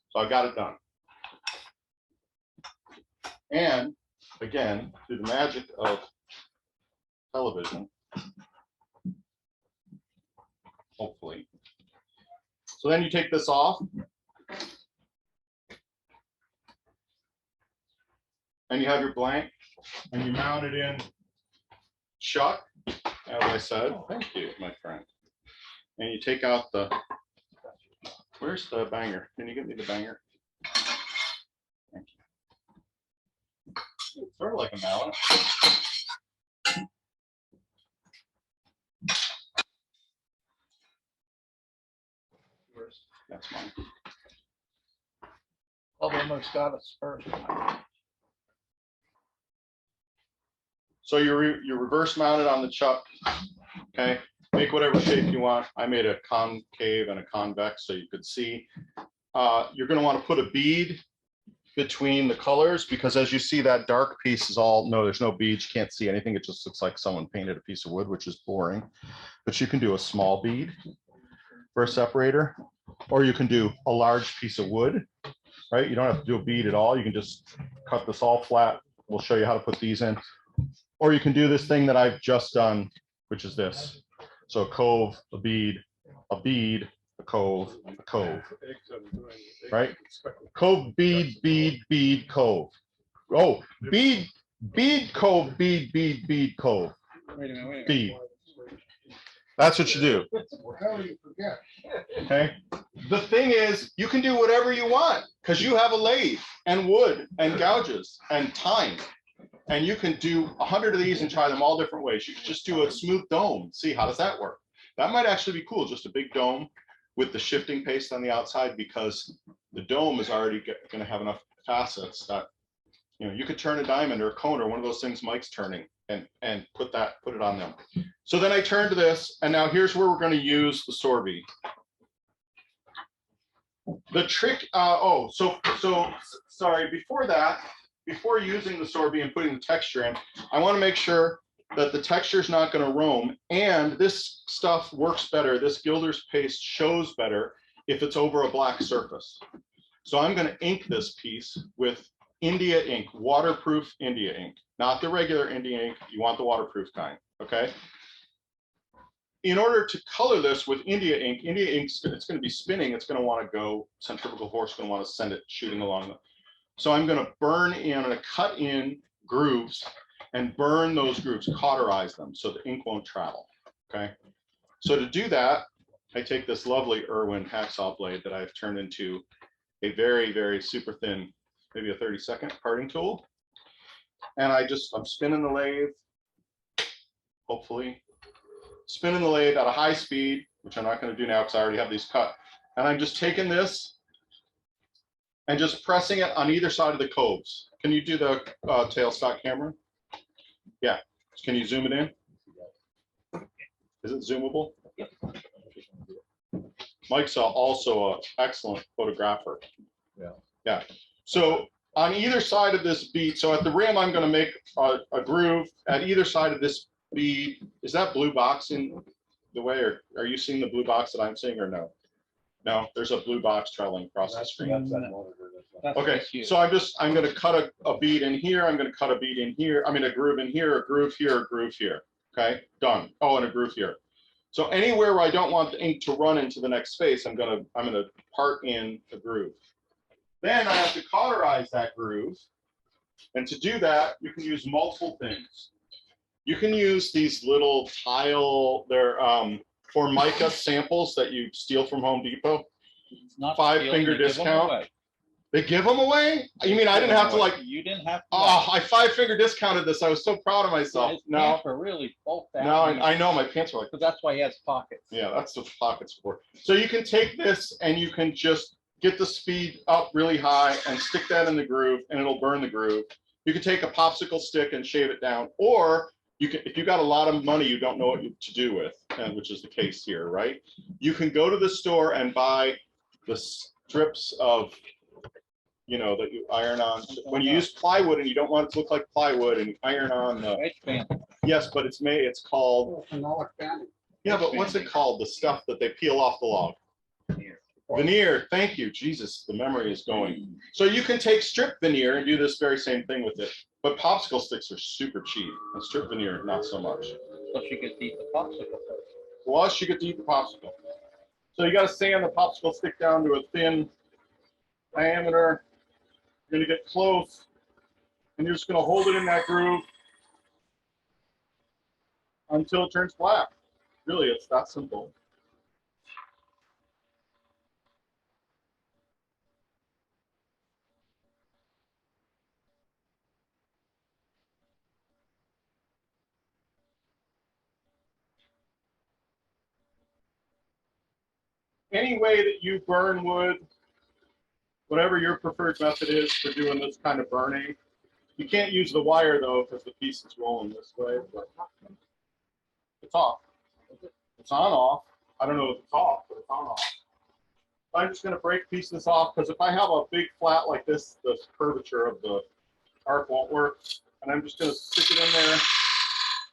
So I got it done. And again, through the magic of television, hopefully. So then you take this off. And you have your blank, and you mount it in chuck, as I said. Thank you, my friend. And you take out the, where's the banger? Can you give me the banger? Thank you. It's sort of like a mallet. That's mine. I've almost got a spur. So you're reverse mounted on the chuck, okay? Make whatever shape you want. I made a concave and a convex so you could see. You're going to want to put a bead between the colors because as you see, that dark piece is all, no, there's no beads. You can't see anything. It just looks like someone painted a piece of wood, which is boring. But you can do a small bead for a separator, or you can do a large piece of wood, right? You don't have to do a bead at all. You can just cut this all flat. We'll show you how to put these in. Or you can do this thing that I've just done, which is this. So a cove, a bead, a cove, right? Cove, bead, bead, bead, cove. Oh, bead, bead, cove, bead, bead, bead, cove. Wait a minute. Bead. That's what you do. How do you forget? Okay. The thing is, you can do whatever you want because you have a lathe and wood and gouges and time. And you can do 100 of these and try them all different ways. You can just do a smooth dome. See, how does that work? That might actually be cool. Just a big dome with the shifting paste on the outside because the dome is already going to have enough facets that, you know, you could turn a diamond or a cone or one of those things Mike's turning and put it on them. So then I turn to this, and now here's where we're going to use the sorbet. The trick, sorry, before that, before using the sorbet and putting the texture in, I want to make sure that the texture is not going to roam, and this stuff works better. This Gilder's paste shows better if it's over a black surface. So I'm going to ink this piece with India ink, waterproof India ink, not the regular India ink. You want the waterproof kind, okay? In order to color this with India ink, it's going to be spinning. It's going to want to go, centrifugal force is going to want to send it shooting along. So I'm going to burn in, I'm going to cut in grooves and burn those grooves, cauterize them so the ink won't travel, okay? So to do that, I take this lovely Irwin hacksaw blade that I've turned into a very, very super thin, maybe a 30-second parting tool. And I'm spinning the lathe, hopefully. Spinning the lathe at a high speed, which I'm not going to do now because I already have these cut. And I'm just taking this and just pressing it on either side of the coves. Can you do the tailstock camera? Yeah. Can you zoom it in? Is it zoomable? Yep. Mike's also an excellent photographer. Yeah. Yeah. So on either side of this bead, so at the rim, I'm going to make a groove at either side of this bead. Is that blue box in the way, or are you seeing the blue box that I'm seeing, or no? No, there's a blue box traveling across the screen. That's that monitor. That's Okay, just you. so I'm going to cut a bead in here. I'm going to cut a bead in here. I mean, a groove in here, a groove here, a groove here. Okay, done. Oh, and a groove here. So anywhere where I don't want the ink to run into the next space, I'm going to part in a groove. Then I have to cauterize that groove. And to do that, you can use multiple things. You can use these little tile, they're Formica samples that you steal from Home Depot. It's not 5-finger stealing, you give them discount. away. They give them away? You mean I didn't have to, like, You didn't have to. oh, I 5-finger discounted this. I was so proud of myself. His No, pants were really bulked out. no, I know my pants were like, Because that's why he has pockets. yeah, that's what pockets for. So you can take this and you can just get the speed up really high and stick that in the groove and it'll burn the groove. You can take a popsicle stick and shave it down, or you can, if you got a lot of money you don't know what to do with, and which is the case here, right? You can go to the store and buy the strips of, you know, that you iron on. When you use plywood and you don't want it to look like plywood and you iron on the, Edge band. yes, but it's called, Phenolic banding. yeah, but what's it called? The stuff that they peel off the log. Veneer, thank you. Jesus, the memory is going. So you can take strip veneer and do this very same thing with it. But popsicle sticks are super cheap, and strip veneer, not so much. So she could eat the popsicle first. Plus, you get to eat the popsicle. So you got to sand the popsicle stick down to a thin diameter. You're going to get close, and you're just going to hold it in that groove until it turns black. Really, it's that simple. Any way that you burn wood, whatever your preferred method is for doing this kind of burning. You can't use the wire though, because the piece is rolling this way, but it's off. It's on off. I don't know if it's off, but it's on off. I'm just going to break pieces off, because if I have a big flat like this, the curvature of the arc won't work. And I'm just going to stick it in there.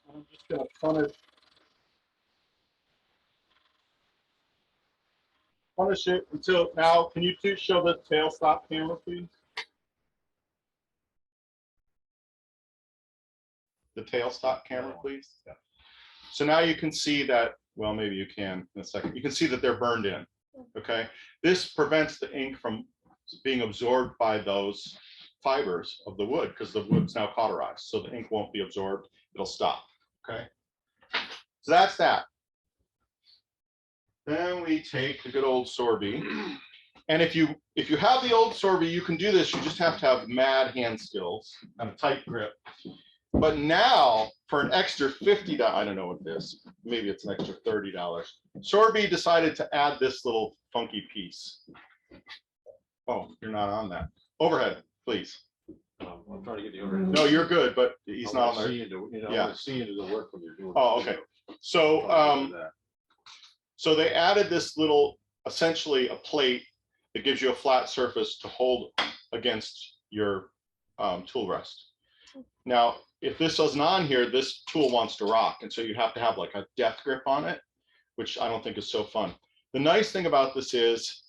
And I'm just going to punish it until now. Can you two show the tailstock camera, please? The tailstock camera, please. Yeah. So now you can see that, well, maybe you can in a second. You can see that they're burned in, okay? This prevents the ink from being absorbed by those fibers of the wood, because the wood's now cauterized, so the ink won't be absorbed. It'll stop, okay? So that's that. Then we take the good old sorbet. And if you have the old sorbet, you can do this. You just have to have mad hand skills and a tight grip. But now, for an extra $50, I don't know what it is, maybe it's an extra $30. Sorbet decided to add this little funky piece. Oh, you're not on that. Overhead, please. I'm trying to get the overhead. No, you're good, but he's I not wanna on there. see into, you know, I Yeah. wanna see into the work when you're doing. Oh, okay. So, so they added this little, essentially a plate that gives you a flat surface to hold against your tool rest. Now, if this isn't on here, this tool wants to rock. And so you have to have like a death grip on it, which I don't think is so fun. The nice thing about this is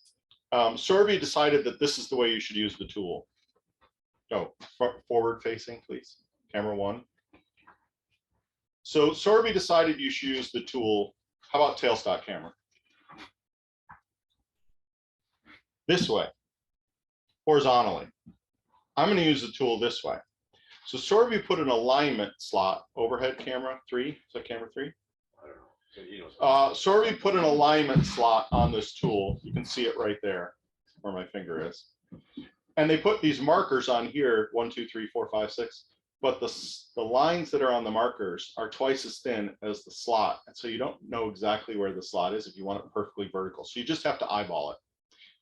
Sorby decided that this is the way you should use the tool. Oh, forward facing, please. Camera 1. So Sorby decided you should use the tool. How about tailstock camera? This way, horizontally. I'm going to use the tool this way. So Sorby put an alignment slot, overhead camera 3. Is that camera 3? I don't know. He knows. Sorby put an alignment slot on this tool. You can see it right there where my finger is. And they put these markers on here, 1, 2, 3, 4, 5, 6. But the lines that are on the markers are twice as thin as the slot. And so you don't know exactly where the slot is if you want it perfectly vertical. So you just have to eyeball it.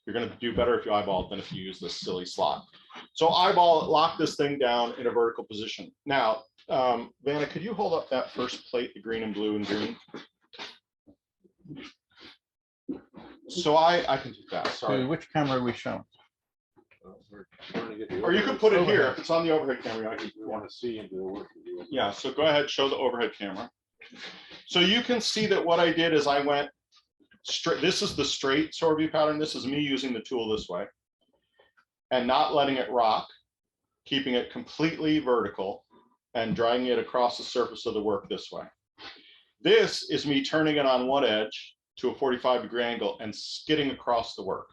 You're going to do better if you eyeball it than if you use this silly slot. So eyeball it, lock this thing down in a vertical position. Now, Vanna, could you hold up that first plate, the green and blue and green? So I can do that, So sorry. which camera are we showing? We're trying to get the Or you overhead. could put it here, if it's on the overhead camera. I can, We wanna see into the work. yeah, so go ahead, show the overhead camera. So you can see that what I did is I went straight, this is the straight Sorby pattern. This is me using the tool this way and not letting it rock, keeping it completely vertical and dragging it across the surface of the work this way. This is me turning it on one edge to a 45-degree angle and skidding across the work.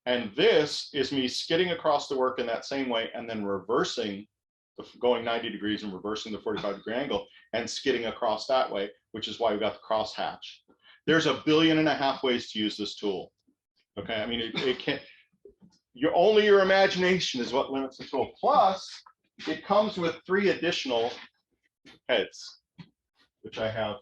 And this is me skidding across the work in that same way and then reversing, going 90 degrees and reversing the 45-degree angle and skidding across that way, which is why we got the cross hatch. There's 1.5 billion ways to use this tool. Okay, I mean, it can't, only your imagination is what limits the tool. Plus, it comes with 3 additional heads, which I have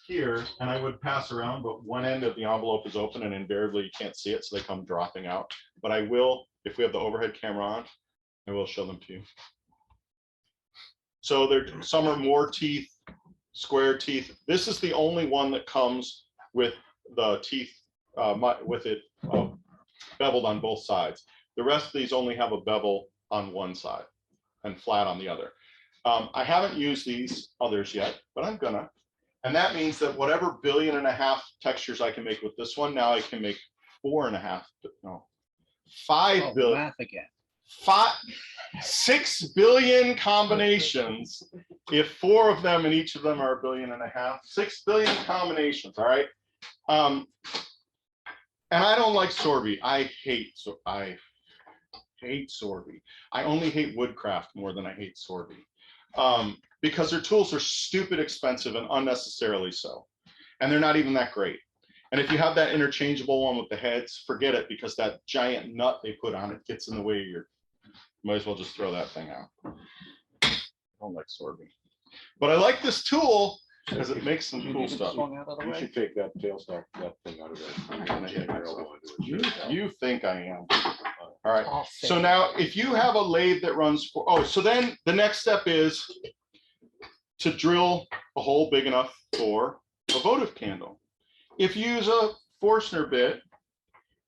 here, and I would pass around, but one end of the envelope is open and invariably you can't see it, so they come dropping out. But I will, if we have the overhead camera on, I will show them to you. So there, some are more teeth, square teeth. This is the only one that comes with the teeth, with it beveled on both sides. The rest of these only have a bevel on one side and flat on the other. I haven't used these others yet, but I'm gonna. And that means that whatever 1.5 billion textures I can make with this one, now I can make 4.5, no, 5 billion. Math again. 6 billion combinations. If 4 of them and each of them are 1.5 billion, 6 billion combinations. All right. And I don't like Sorby. I hate Sorby. I only hate Woodcraft more than I hate Sorby. Because their tools are stupid expensive and unnecessarily so. And they're not even that great. And if you have that interchangeable one with the heads, forget it, because that giant nut they put on it gets in the way of your, might as well just throw that thing out. I don't like Sorby. But I like this tool because it makes some cool stuff. You should take that tailstock, that thing out of there. You think I am. All right. So now if you have a lathe that runs for, oh, so then the next step is to drill a hole big enough for a votive candle. If you use a Forstner bit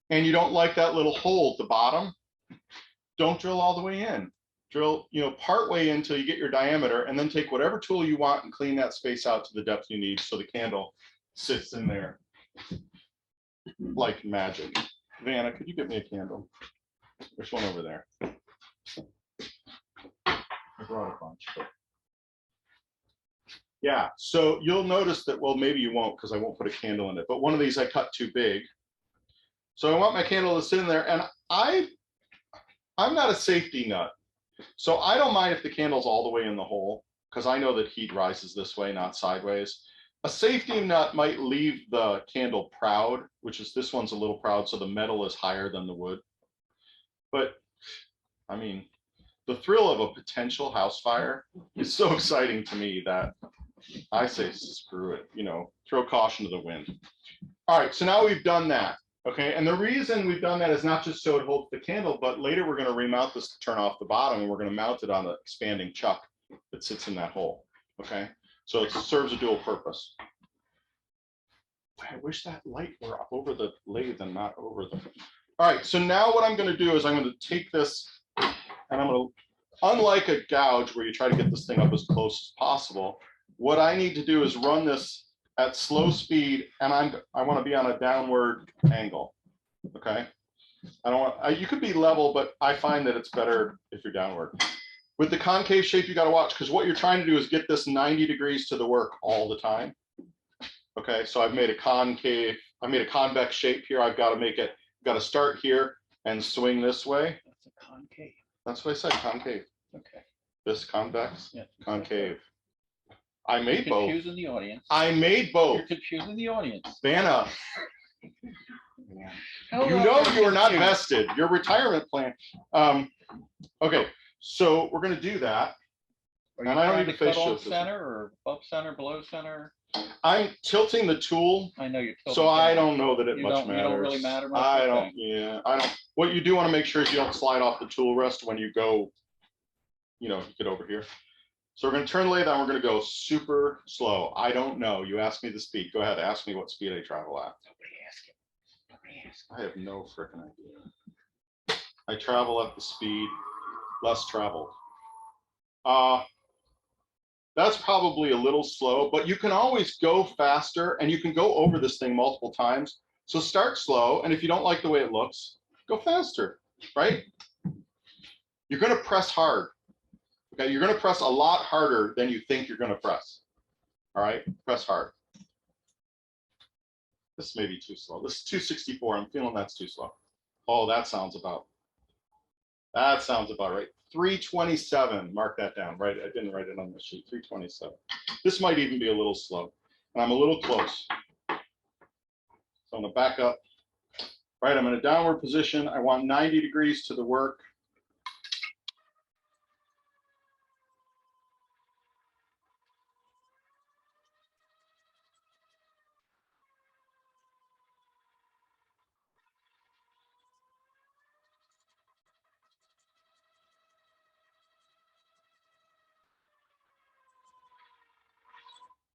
and you don't like that little hole at the bottom, don't drill all the way in. Drill, part way in till you get your diameter, and then take whatever tool you want and clean that space out to the depth you need so the candle sits in there like magic. Vanna, could you get me a candle? There's one over there. I brought a bunch. But yeah, so you'll notice that, well, maybe you won't because I won't put a candle in it, but one of these I cut too big. So I want my candle to sit in there, and I'm not a safety nut. So I don't mind if the candle's all the way in the hole, because I know that heat rises this way, not sideways. A safety nut might leave the candle proud, which is, this one's a little proud, so the metal is higher than the wood. But I mean, the thrill of a potential house fire is so exciting to me that I say screw it, throw caution to the wind. All right, so now we've done that, Okay, and the reason we've done that is not just so it holds the candle, but later we're going to remount this to turn off the bottom, and we're going to mount it on the expanding chuck that sits in that hole. Okay, so it serves a dual purpose. I wish that light were up over the lathe and not over the. All right, so now what I'm going to do is I'm going to take this and I'm going to, unlike a gouge where you try to get this thing up as close as possible, what I need to do is run this at slow speed, and I want to be on a downward angle. Okay, I don't want, you could be level, but I find that it's better if you're downward. With the concave shape, you got to watch, because what you're trying to do is get this 90 degrees to the work all the time. Okay, so I've made a concave, I made a convex shape here. I've got to make it, got to start here and swing this way. That's a concave. That's what I said, concave. Okay. This convex, Yeah. concave. I made You're both. confusing the audience. I made both. You're confusing the audience. Vanna, How you about know you're you are not confused? vested. Your retirement plan. Okay, so we're gonna do that. Are you and I don't trying need to to face cut on shift this. center or above center, below center? I'm tilting the tool, I know you're. so tilting I down. don't know that it You much don't- matters. you don't really matter much? I don't, Okay. yeah, I don't. What you do want to make sure is you don't slide off the tool rest when you go, you know, get over here. So we're gonna turn the lathe on, we're gonna go super slow. I don't know. You asked me the speed. Go ahead, ask me what speed I travel at. Nobody ask it. Nobody ask I have no frickin' idea. I travel at the speed less traveled. That's probably a little slow, but you can always go faster, and you can go over this thing multiple times. So start slow, and if you don't like the way it looks, go faster, right? You're gonna press hard. Okay, you're gonna press a lot harder than you think you're gonna press. All right, press hard. This may be too slow. This is 264. I'm feeling that's too slow. Oh, that sounds about right. 327. Mark that down. Right, I didn't write it on the sheet. 327. This might even be a little slow, and I'm a little close. So I'm gonna back up. Right, I'm in a downward position. I want 90 degrees to the work.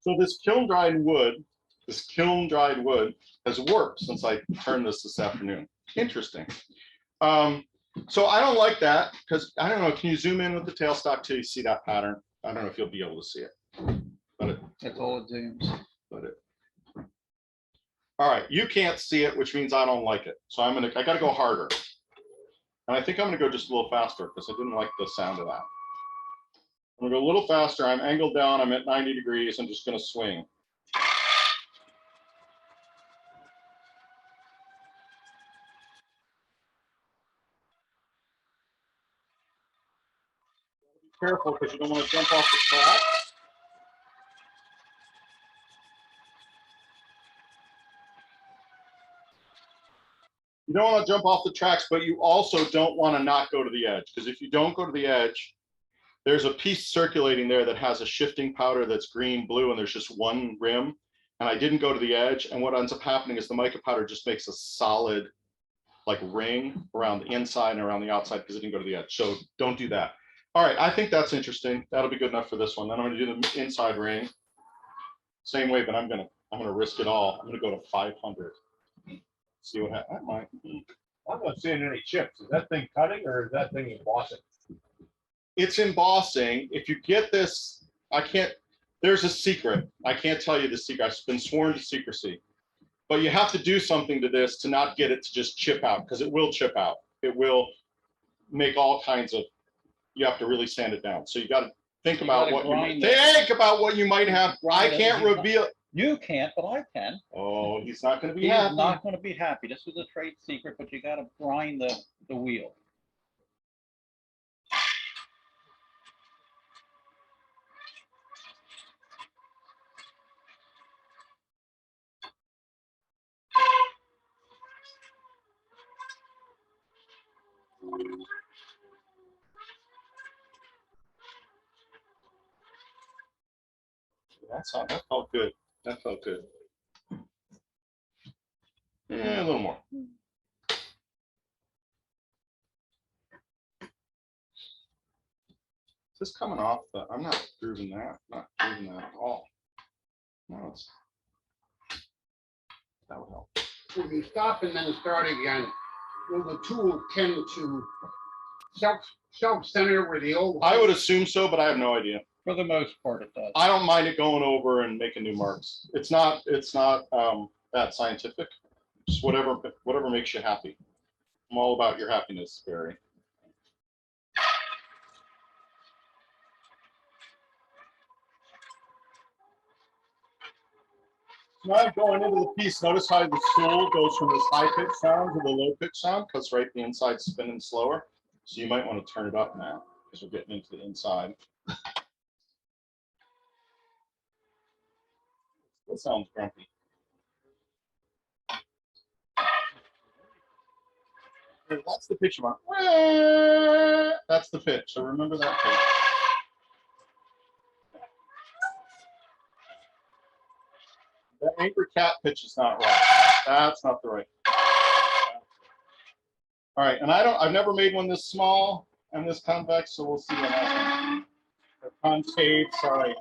So this kiln dried wood has worked since I turned this afternoon. Interesting. So I don't like that because I don't know. Can you zoom in with the tailstock till you see that pattern? I don't know if you'll be able to see it. That's all it zooms. All right, you can't see it, which means I don't like it. So I got to go harder. And I think I'm gonna go just a little faster because I didn't like the sound of that. I'm gonna go a little faster. I'm angled down. I'm at 90 degrees. I'm just gonna swing. Be careful because you don't want to jump off the track. You don't want to jump off the tracks, but you also don't want to not go to the edge, because if you don't go to the edge, there's a piece circulating there that has a shifting powder that's green, blue, and there's just one rim. And I didn't go to the edge. And what ends up happening is the mica powder just makes a solid like ring around the inside and around the outside because it didn't go to the edge. So don't do that. All right, I think that's interesting. That'll be good enough for this one. Then I'm going to do the inside ring. Same way, but I'm gonna risk it all. I'm gonna go to 500. See what happens. That might. I'm not seeing any chips. Is that thing cutting or is that thing embossing? It's embossing. If you get this, I can't, there's a secret. I can't tell you the secret. I've been sworn to secrecy. But you have to do something to this to not get it to just chip out, because it will chip out. It will make all kinds of, you have to really sand it down. So you got to think about what you might, have. I can't reveal. You can't, but I can. Oh, he's not going to be He's happy. not going to be happy. This is a trade secret, but you got to grind the wheel. That felt good. That felt good. A little more. Is this coming off? I'm not grooving that. Not grooving that at all. No, it's, that would help. When you stop and then start again, will the tool tend to self-center where the old? I would assume so, but I have no idea. For the most part, it does. I don't mind it going over and making new marks. It's not that scientific. Just whatever makes you happy. I'm all about your happiness, Barry. Now I'm going into the piece. Notice how the tool goes from this high pitch sound to the low pitch sound because right the inside's spinning slower. So you might want to turn it up now because we're getting into the inside. That sounds grumpy. That's the pitch mark. That's the pitch. So remember that pitch. That anchor cat pitch is not right. That's not the right. All right, and I've never made one this small and this convex, so we'll see what happens. Or concave, sorry.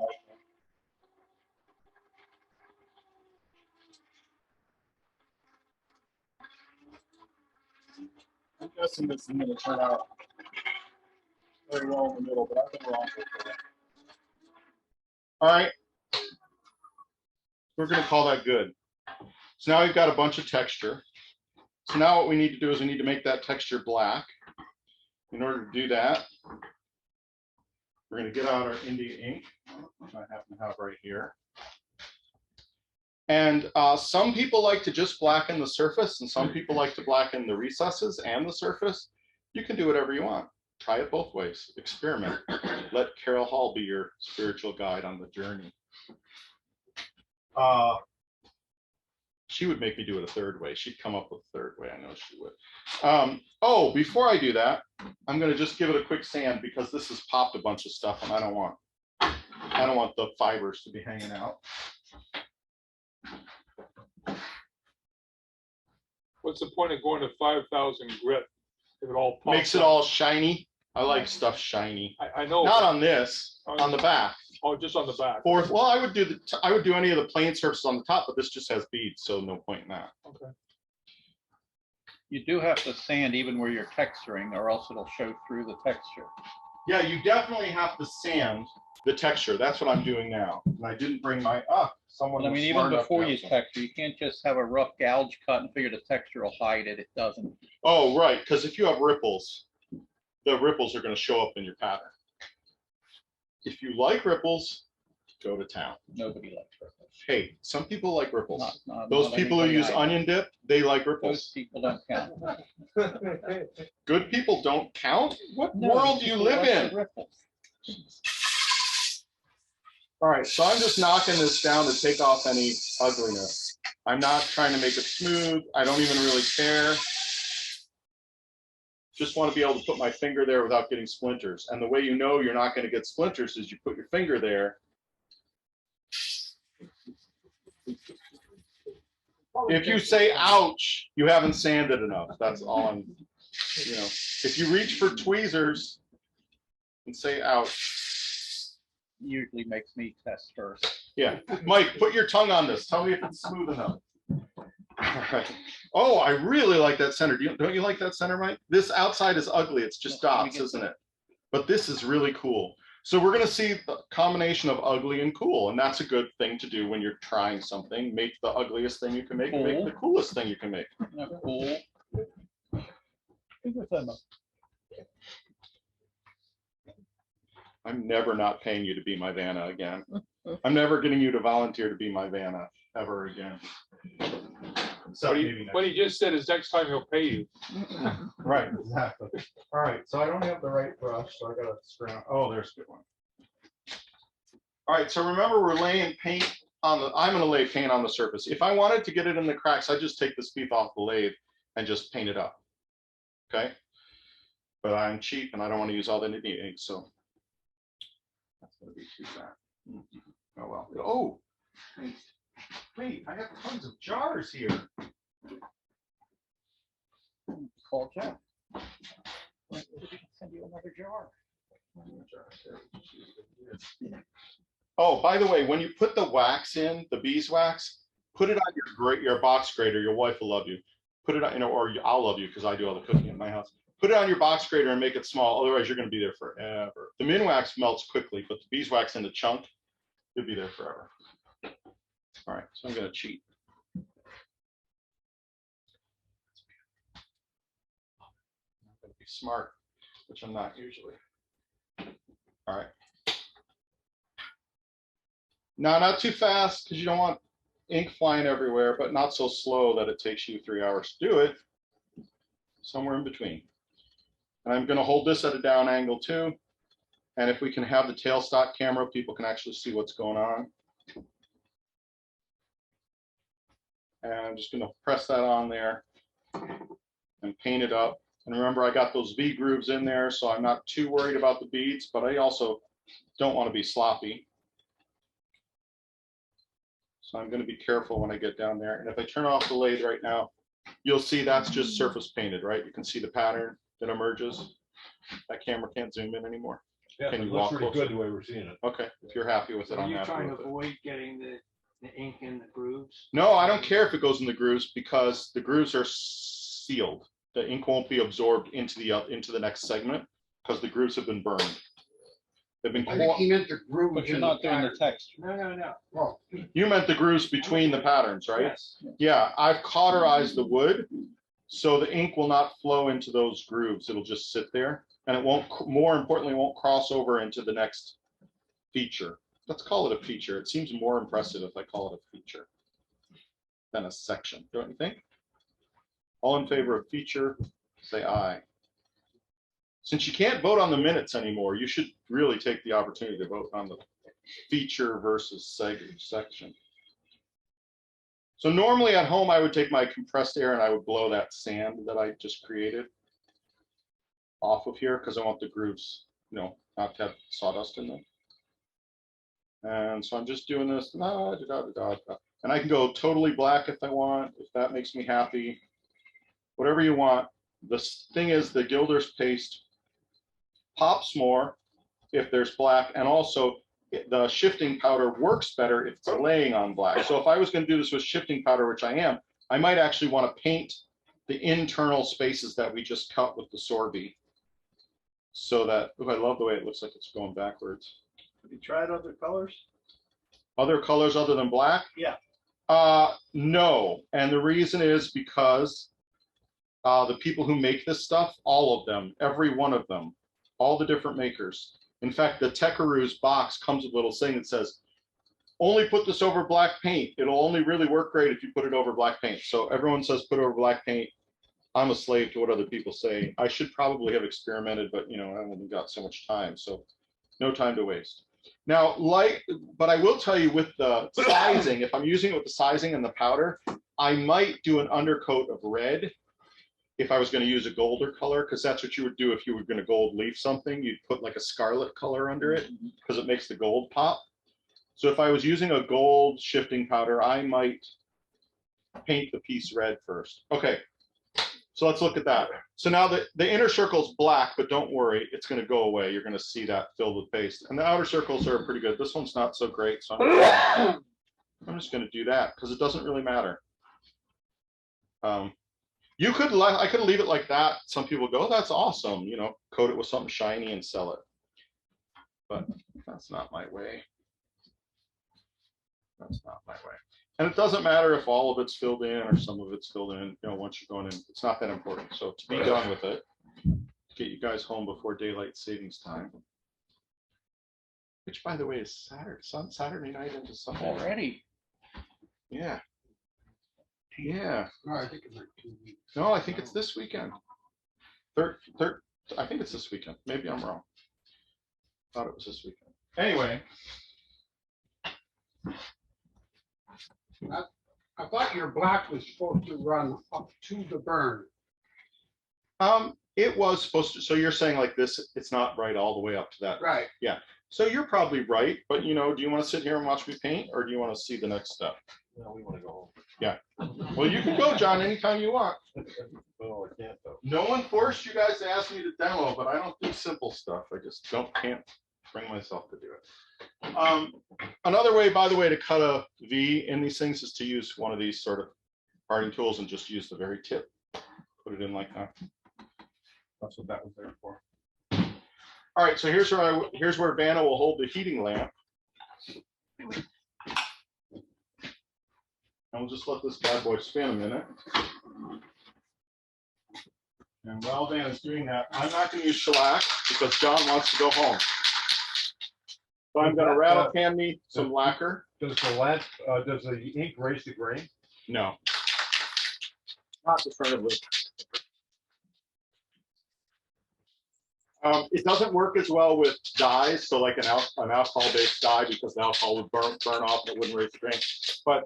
I'm guessing this is going to turn out very well in the middle, but I've been wrong before. All right. We're going to call that good. So now we've got a bunch of texture. So now what we need to do is we need to make that texture black. In order to do that, we're going to get out our India ink, which I happen to have right here. And some people like to just blacken the surface, and some people like to blacken the recesses and the surface. You can do whatever you want. Try it both ways. Experiment. Let Carol Hall be your spiritual guide on the journey. She would make me do it a third way. She'd come up with a third way. I know she would. Oh, before I do that, I'm going to just give it a quick sand because this has popped a bunch of stuff, and I don't want the fibers to be hanging out. What's the point of going to 5,000 grit if it all pops Makes it up? all shiny. I like stuff shiny. I know. Not on this, on the back. Oh, just on the back. Or, well, I would do any of the plain surfaces on the top, but this just has beads, so no point in that. Okay. You do have to sand even where you're texturing, or else it'll show through the texture. Yeah, you definitely have to sand the texture. That's what I'm doing now. And I didn't bring my someone. But I mean, even before you texture, you can't just have a rough gouge cut and figure the texture will hide it. It doesn't. Oh, right, because if you have ripples, the ripples are going to show up in your pattern. If you like ripples, go to town. Nobody likes ripples. Hey, some people like ripples. Not Those people who anybody use I know. onion dip, they like Those ripples. people don't count. Good people don't count? What No, world do you people live like the in? ripples. All right, so I'm just knocking this down to take off any ugliness. I'm not trying to make it smooth. I don't even really care. Just want to be able to put my finger there without getting splinters. And the way you know you're not going to get splinters is you put your finger there. If you say ouch, you haven't sanded enough. That's all I'm, if you reach for tweezers and say ouch. Usually makes me test first. Yeah, Mike, put your tongue on this. Tell me if it's smooth enough. All right. Oh, I really like that center. Don't you like that center, Mike? This outside is ugly. It's just dots, isn't it? But this is really cool. So we're going to see the combination of ugly and cool, and that's a good thing to do when you're trying something. Make the ugliest thing you can make, and make the coolest thing you can make. Cool. I'm never not paying you to be my Vanna again. I'm never getting you to volunteer to be my Vanna ever again. So What he just said is next time he'll pay you. Right, exactly. All right, so I don't have the right brush, so I gotta scrounge. Oh, there's a good one. All right, so remember we're laying paint on the, I'm gonna lay paint on the surface. If I wanted to get it in the cracks, I just take this beef off the lathe and just paint it up. Okay? But I'm cheap and I don't want to use all the India ink, so that's gonna be too bad. Oh well. Oh, wait, I have tons of jars here. Call Jeff. Send you another jar. Oh, by the way, when you put the wax in, the beeswax, put it on your box grater. Your wife will love you. Put it on, I'll love you because I do all the cooking at my house. Put it on your box grater and make it small. Otherwise, you're going to be there forever. The minwax melts quickly, but the beeswax in the chunk, you'll be there forever. All right, so I'm going to cheat. I'm going to be smart, which I'm not usually. All right. Now, not too fast because you don't want ink flying everywhere, but not so slow that it takes you 3 hours to do it. Somewhere in between. And I'm going to hold this at a down angle too. And if we can have the tailstock camera, people can actually see what's going on. And I'm just going to press that on there and paint it up. And remember, I got those V grooves in there, so I'm not too worried about the beads, but I also don't want to be sloppy. So I'm going to be careful when I get down there. And if I turn off the lathe right now, you'll see that's just surface painted, right? You can see the pattern that emerges. That camera can't zoom in anymore. Yeah, Can it you looks walk pretty closer? good the way we're seeing it. Okay, if you're happy with it, Are I'm you happy trying to with it. avoid getting the ink in the grooves? No, I don't care if it goes in the grooves because the grooves are sealed. The ink won't be absorbed into the next segment because the grooves have been burned. They've been. I think he meant the grooves. But you're in not doing the pattern. texture. No. Well, You meant the grooves between the patterns, right? yes. Yeah, I've cauterized the wood, so the ink will not flow into those grooves. It'll just sit there, and it won't. More importantly, it won't cross over into the next feature. Let's call it a feature. It seems more impressive if I call it a feature than a section, don't you think? All in favor of feature, say aye. Since you can't vote on the minutes anymore, you should really take the opportunity to vote on the feature versus section. So normally at home, I would take my compressed air and I would blow that sand that I just created off of here because I want the grooves, not to have sawdust in them. And so I'm just doing this, and I can go totally black if I want, if that makes me happy. Whatever you want. The thing is, the Gilder's paste pops more if there's black, and also the shifting powder works better if it's laying on black. So if I was going to do this with shifting powder, which I am, I might actually want to paint the internal spaces that we just cut with the sorbet. So that, I love the way it looks like it's going backwards. Have you tried other colors? Other colors other than black? Yeah. No, and the reason is because the people who make this stuff, all of them, every one of them, all the different makers. In fact, the Tekaru's box comes with a little thing that says, only put this over black paint. It'll only really work great if you put it over black paint. So everyone says put over black paint. I'm a slave to what other people say. I should probably have experimented, but I only got so much time. So no time to waste. Now, but I will tell you with the sizing, if I'm using it with the sizing and the powder, I might do an undercoat of red if I was going to use a golder color, because that's what you would do if you were going to gold leaf something. You'd put like a scarlet color under it because it makes the gold pop. So if I was using a gold shifting powder, I might paint the piece red first. Okay, so let's look at that. So now the inner circle is black, but don't worry, it's going to go away. You're going to see that filled with paste. And the outer circles are pretty good. This one's not so great, so I'm just going to do that because it doesn't really matter. I could leave it like that. Some people go, oh, that's awesome. Coat it with something shiny and sell it. But that's not my way. That's not my way. And it doesn't matter if all of it's filled in or some of it's filled in, once you're going in, it's not that important. So to be done with it, to get you guys home before daylight savings time, which by the way is Saturday night into Sunday. Already. Yeah. Yeah. No, I think it's like 2 weeks. No, I think it's this weekend. I think it's this weekend. Maybe I'm wrong. Thought it was this weekend. Anyway. I thought your black was supposed to run up to the burn. It was supposed to. So you're saying like this, it's not right all the way up to that. Right. So you're probably right, but do you want to sit here and watch me paint, or do you want to see the next step? No, we wanna go home. Well, you can go, John, anytime you want. Oh, I can't though. No one forced you guys to ask me to demo, but I don't do simple stuff. I just can't bring myself to do it. Another way, by the way, to cut a V in these things is to use one of these sort of parting tools and just use the very tip. Put it in like that. That's what that was there for. All right, so here's where Vanna will hold the heating lamp. And we'll just let this bad boy spin a minute. And while Vanna's doing that, I'm not going to use shellac because John wants to go home. So I'm going to rattle can me some lacquer. Does the ink raise the grain? No. Not discernible. It doesn't work as well with dyes, so like an alcohol-based dye, because the alcohol would burn off and it wouldn't raise the grain. But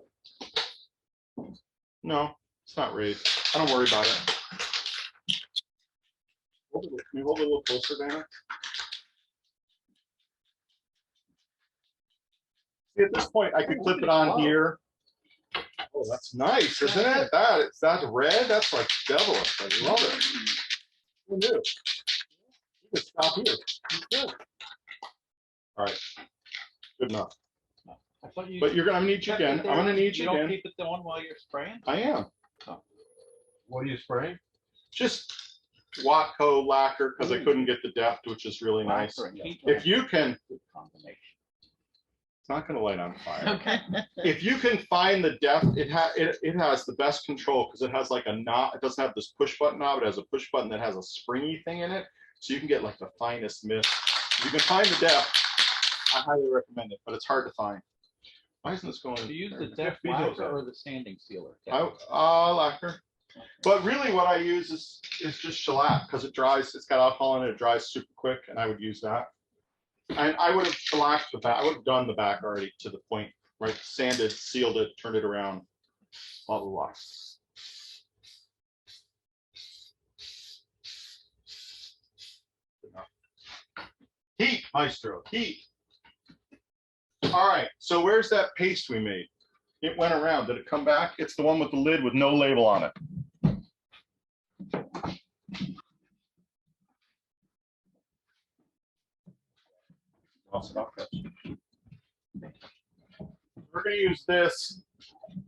no, it's not raised. I don't worry about it. Can you hold it a little closer, Vanna? See, at this point, I could clip it on here. Oh, that's nice, isn't it? That's red. That's like devilish. I love it. Who knew? You can stop here. Good. All right. Good enough. I thought you. But I'm gonna need you again. I'm gonna need you don't again. keep it on while you're spraying? I am. What are you spraying? Just Watco lacquer because I couldn't get the depth, which is really nice. Lacquer and heat If you can, Good combination. it's not gonna light on fire. Okay. If you can find the depth, it has the best control because it has like a knob. It doesn't have this push button knob. It has a push button that has a springy thing in it, so you can get like the finest mist. If you can find the depth, I highly recommend it, but it's hard to find. Why isn't this going? Do you use the there? depth lacquer or the sanding sealer? Lacquer. But really what I use is just shellac because it dries, it's got alcohol in it, it dries super quick, and I would use that. And I would have shellacked the back, I would have done the back already to the point, right? Sanded, sealed it, turned it around, blah, blah, blah. Heat, maestro, heat. All right, so where's that paste we made? It went around, did it come back? It's the one with the lid with no label on it. I'll stop that. We're gonna use this.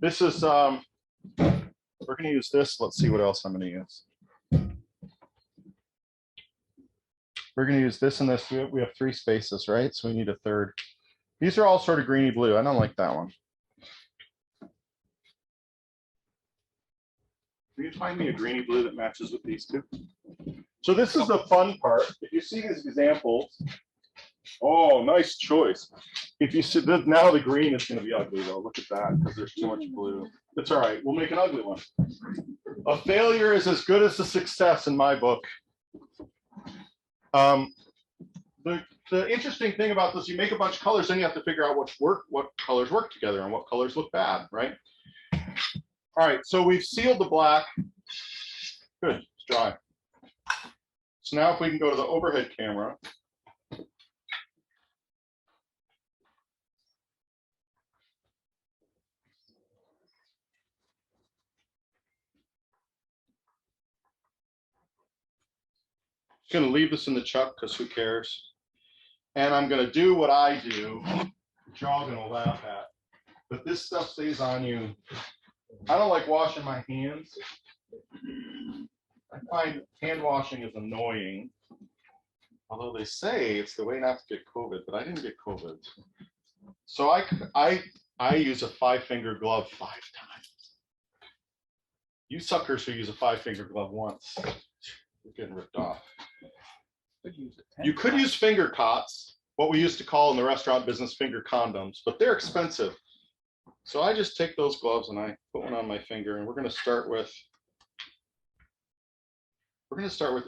This is, we're gonna use this. Let's see what else I'm gonna use. We're gonna use this and this. We have 3 spaces, right? So we need a third. These are all sort of greeny blue. I don't like that one. Can you find me a greeny blue that matches with these two? So this is the fun part. If you see these examples, oh, nice choice. If you see that, now the green is going to be ugly though. Look at that because there's too much blue. That's all right. We'll make an ugly one. A failure is as good as a success in my book. The interesting thing about this, you make a bunch of colors, then you have to figure out what colors work together and what colors look bad, right? All right, so we've sealed the black. Good, it's dry. So now if we can go to the overhead camera. Just gonna leave this in the chuck because who cares? And I'm gonna do what I do, which you're all gonna laugh at. But this stuff stays on you. I don't like washing my hands. I find hand washing is annoying. Although they say it's the way not to get COVID, but I didn't get COVID. So I use a 5-finger glove 5 times. You suckers who use a 5-finger glove once, you're getting ripped off. You could use finger cots, what we used to call in the restaurant business finger condoms, but they're expensive. So I just take those gloves and I put one on my finger, and we're going to start with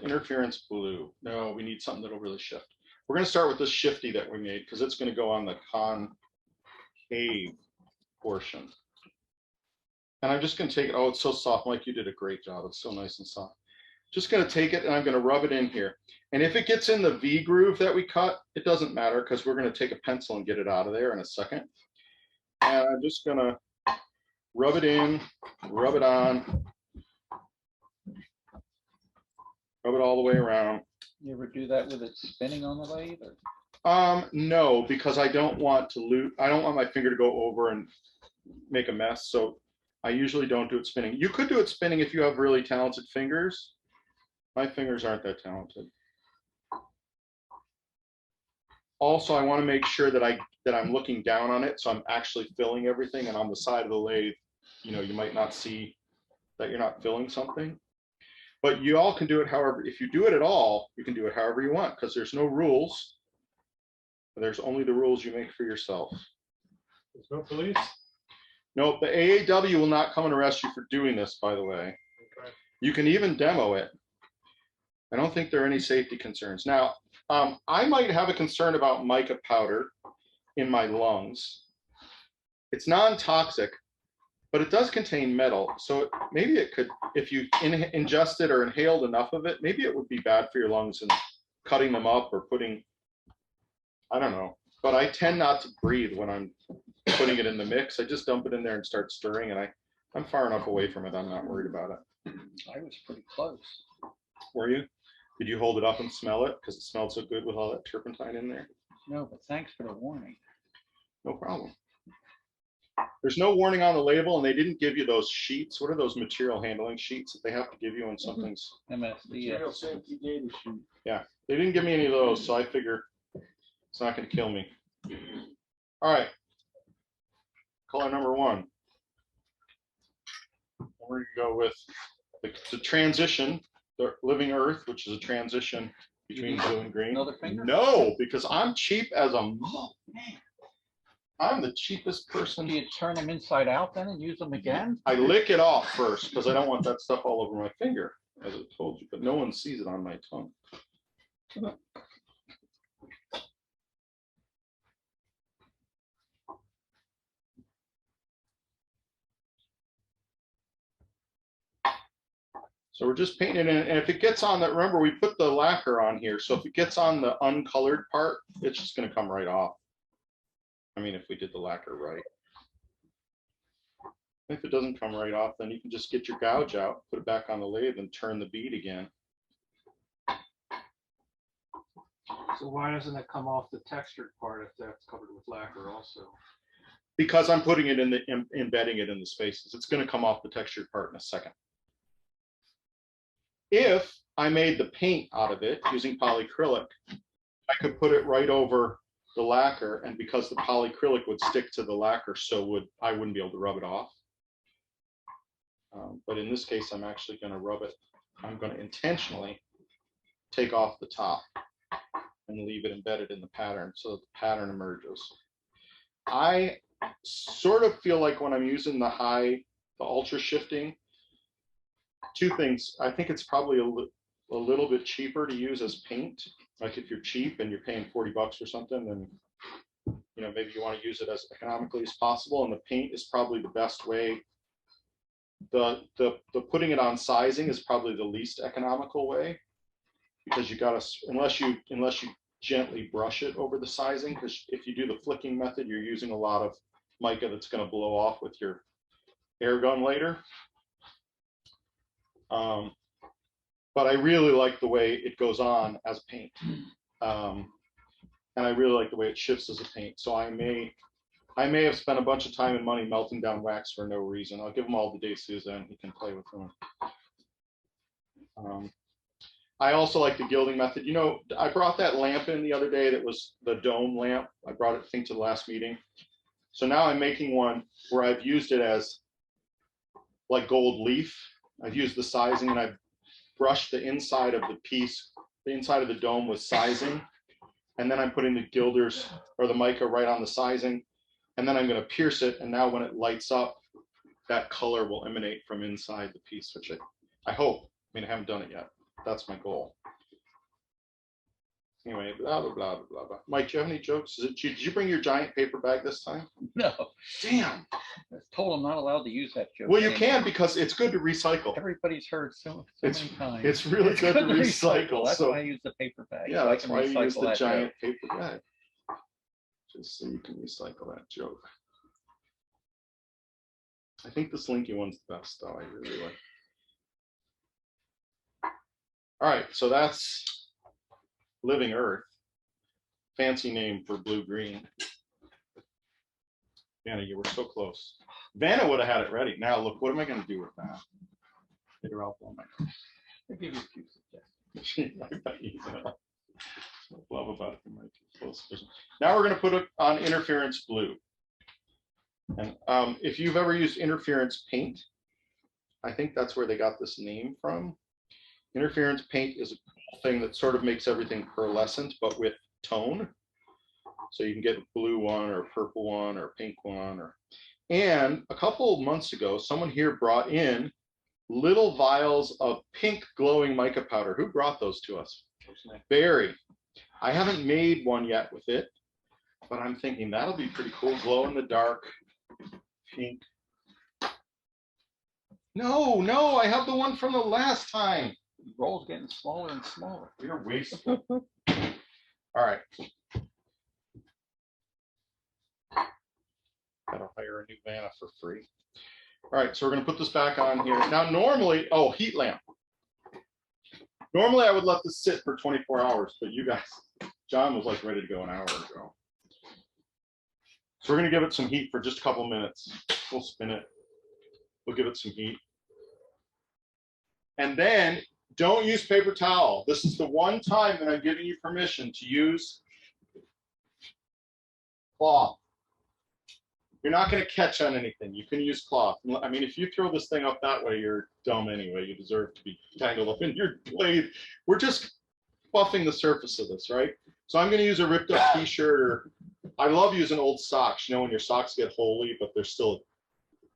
interference blue. No, we need something that'll really shift. We're going to start with this shifty that we made because it's going to go on the concave portion. And I'm just going to take it. Oh, it's so soft. Mike, you did a great job. It's so nice and soft. Just going to take it and I'm going to rub it in here. And if it gets in the V groove that we cut, it doesn't matter because we're going to take a pencil and get it out of there in a second. And I'm just going to rub it in, rub it on. Rub it all the way around. You ever do that with it spinning on the lathe? Or? No, because I don't want my finger to go over and make a mess. So I usually don't do it spinning. You could do it spinning if you have really talented fingers. My fingers aren't that talented. Also, I want to make sure that I'm looking down on it, so I'm actually filling everything. And on the side of the lathe, you know, you might not see that you're not filling something. But you all can do it however, if you do it at all, you can do it however you want, because there's no rules. There's only the rules you make for yourself. There's no police? No, the AAW will not come and arrest you for doing this, by the way. Okay. You can even demo it. I don't think there are any safety concerns. Now, I might have a concern about mica powder in my lungs. It's non-toxic, but it does contain metal. So maybe it could, if you ingested or inhaled enough of it, maybe it would be bad for your lungs and cutting them up or putting, I don't know. But I tend not to breathe when I'm putting it in the mix. I just dump it in there and start stirring, and I'm far enough away from it. I'm not worried about it. I was pretty close. Were you? Did you hold it up and smell it? Because it smelled so good with all that turpentine in there. No, but thanks for the warning. No problem. There's no warning on the label, and they didn't give you those sheets. What are those material handling sheets that they have to give you when something's? MSD. Material safety data sheet. Yeah, they didn't give me any of those, so I figure it's not going to kill me. All right. Color number 1. We're going to go with the transition, the living earth, which is a transition between blue and green. Another finger? No, because I'm cheap as a mole. I'm the cheapest person. Do you turn them inside out then and use them again? I lick it off first because I don't want that stuff all over my finger, as I told you, but no one sees it on my tongue. So we're just painting it in, and if it gets on that, remember we put the lacquer on here, so if it gets on the uncolored part, it's just going to come right off. I mean, if we did the lacquer right. If it doesn't come right off, then you can just get your gouge out, put it back on the lathe, and turn the bead again. So why doesn't it come off the textured part if that's covered with lacquer also? Because I'm putting it in the, embedding it in the spaces. It's going to come off the textured part in a second. If I made the paint out of it using polyacrylic, I could put it right over the lacquer, and because the polyacrylic would stick to the lacquer, so I wouldn't be able to rub it off. But in this case, I'm actually going to rub it. I'm going to intentionally take off the top and leave it embedded in the pattern so that the pattern emerges. I sort of feel like when I'm using the ultra shifting, 2 things. I think it's probably a little bit cheaper to use as paint. Like if you're cheap and you're paying $40 or something, then you know maybe you want to use it as economically as possible. And the paint is probably the best way. The putting it on sizing is probably the least economical way, because you got to, unless you gently brush it over the sizing, because if you do the flicking method, you're using a lot of mica that's going to blow off with your air gun later. But I really like the way it goes on as paint. And I really like the way it shifts as a paint. So I may have spent a bunch of time and money melting down wax for no reason. I'll give him all the De Souza and he can play with them. I also like the gilding method. You know, I brought that lamp in the other day that was the dome lamp. I brought it, I think, to the last meeting. So now I'm making one where I've used it as like gold leaf. I've used the sizing and I've brushed the inside of the piece, the inside of the dome with sizing. And then I'm putting the gilders or the mica right on the sizing. And then I'm going to pierce it. And now when it lights up, that color will emanate from inside the piece, which I hope. I mean, I haven't done it yet. That's my goal. Anyway, blah, blah, blah, blah, blah. Mike, do you have any jokes? Did you bring your giant paper bag this time? No. Damn. I was told I'm not allowed to use that joke. Well, you anymore. can, because it's good to recycle. Everybody's heard so It's- many times. It's really good to recycle. That's So why I use the paper bag. yeah, so I that's can why you use recycle the that giant joke. paper bag. Just so you can recycle that joke. I think the slinky one's the best though. I really like. All right, so that's Living Earth. Fancy name for blue-green. Vanna, you were so close. Vanna would have had it ready. Now look, what am I going to do with that? Figure out on my. I'll give you a few suggestions. I bet you will. Love about it. Might be close. Now we're going to put it on interference blue. And if you've ever used interference paint, I think that's where they got this name from. Interference paint is a thing that sort of makes everything pearlescent, but with tone. So you can get a blue one or a purple one or a pink one. And a couple of months ago, someone here brought in little vials of pink glowing mica powder. Who brought those to us? Barry. I haven't made one yet with it, but I'm thinking that'll be pretty cool. Glow in the dark pink. No, I have the one from the last time. The roll's getting smaller and smaller. You're wasteful. All right. Gotta hire a new Vanna for free. All right, so we're gonna put this back on here. Now normally, oh, heat lamp. Normally I would let this sit for 24 hours, but you guys, John was like ready to go an hour ago. So we're gonna give it some heat for just a couple minutes. We'll spin it. We'll give it some heat. And then don't use paper towel. This is the one time that I'm giving you permission to use cloth. You're not going to catch on anything. You can use cloth. I mean, if you throw this thing up that way, you're dumb anyway. You deserve to be tangled up in your blade. We're just buffing the surface of this, right? So I'm going to use a ripped up t-shirt, or I love using old socks. You know, when your socks get holy, but they're still,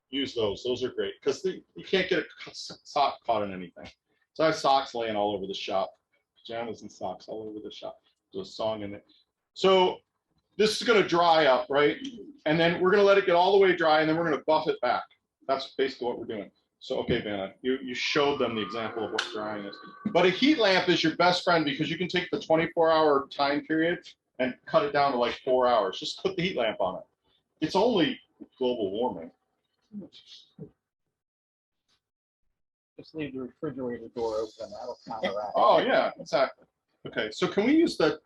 use those. Those are great because you can't get a sock caught in anything. So I have socks laying all over the shop. Pajamas and socks all over the shop. There's a song in it. So this is going to dry up, right? And then we're going to let it get all the way dry, and then we're going to buff it back. That's basically what we're doing. So, okay, Vanna, you showed them the example of what drying is. But a heat lamp is your best friend because you can take the 24-hour time period and cut it down to like 4 hours. Just put the heat lamp on it. It's only global warming. Just leave the refrigerator door open. That'll counteract. Oh, yeah, exactly. Okay, so can we use the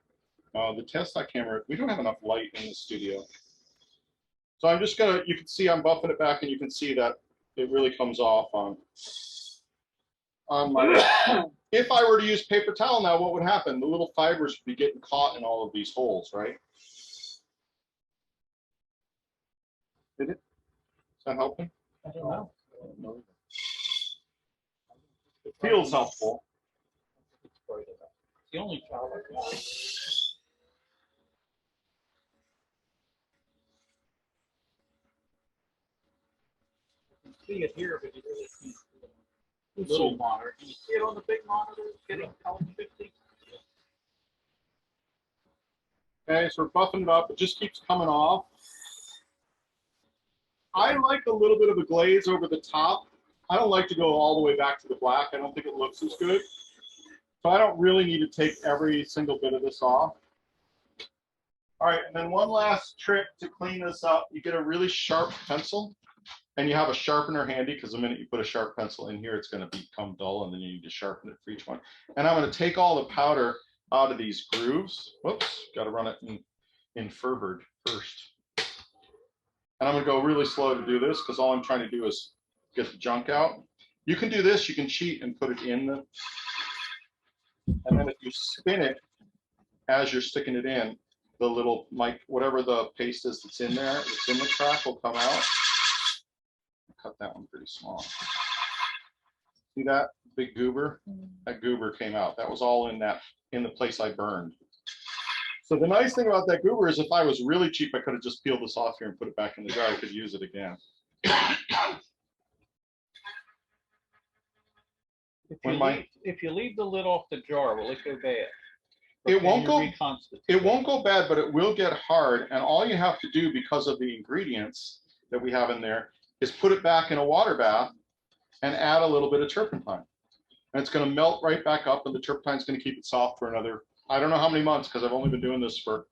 Tesla camera? We don't have enough light in the studio. So I'm just gonna, you can see I'm buffing it back, and you can see that it really comes off on my, if I were to use paper towel now, what would happen? The little fibers would be getting caught in all of these holes, right? Did it? Is that helping? I don't know. It feels helpful. It's the only child I got. You can see it here, but you really can't see it on the little monitor. Can you see it on the big monitor? It's getting color 50. Okay, so we're buffing it up. It just keeps coming off. I like a little bit of a glaze over the top. I don't like to go all the way back to the black. I don't think it looks as good. So I don't really need to take every single bit of this off. All right, and then one last trick to clean this up. You get a really sharp pencil, and you have a sharpener handy, because the minute you put a sharp pencil in here, it's going to become dull, and then you need to sharpen it for each one. And I'm going to take all the powder out of these grooves. Whoops, got to run it in Furvard first. And I'm going to go really slow to do this, because all I'm trying to do is get the junk out. You can do this. You can cheat and put it in the, and then if you spin it as you're sticking it in, the little whatever the paste is that's in there, it's in the crack, will come out. Cut that one pretty small. See that big goober? That goober came out. That was all in the place I burned. So the nice thing about that goober is if I was really cheap, I could have just peeled this off here and put it back in the jar. I could use it again. If you leave the lid off the jar, will it go bad? It won't go. It won't go. go bad, but it will get hard. And all you have to do, because of the ingredients that we have in there, is put it back in a water bath and add a little bit of turpentine. And it's going to melt right back up, and the turpentine is going to keep it soft for another, I don't know how many months, because I've only been doing this for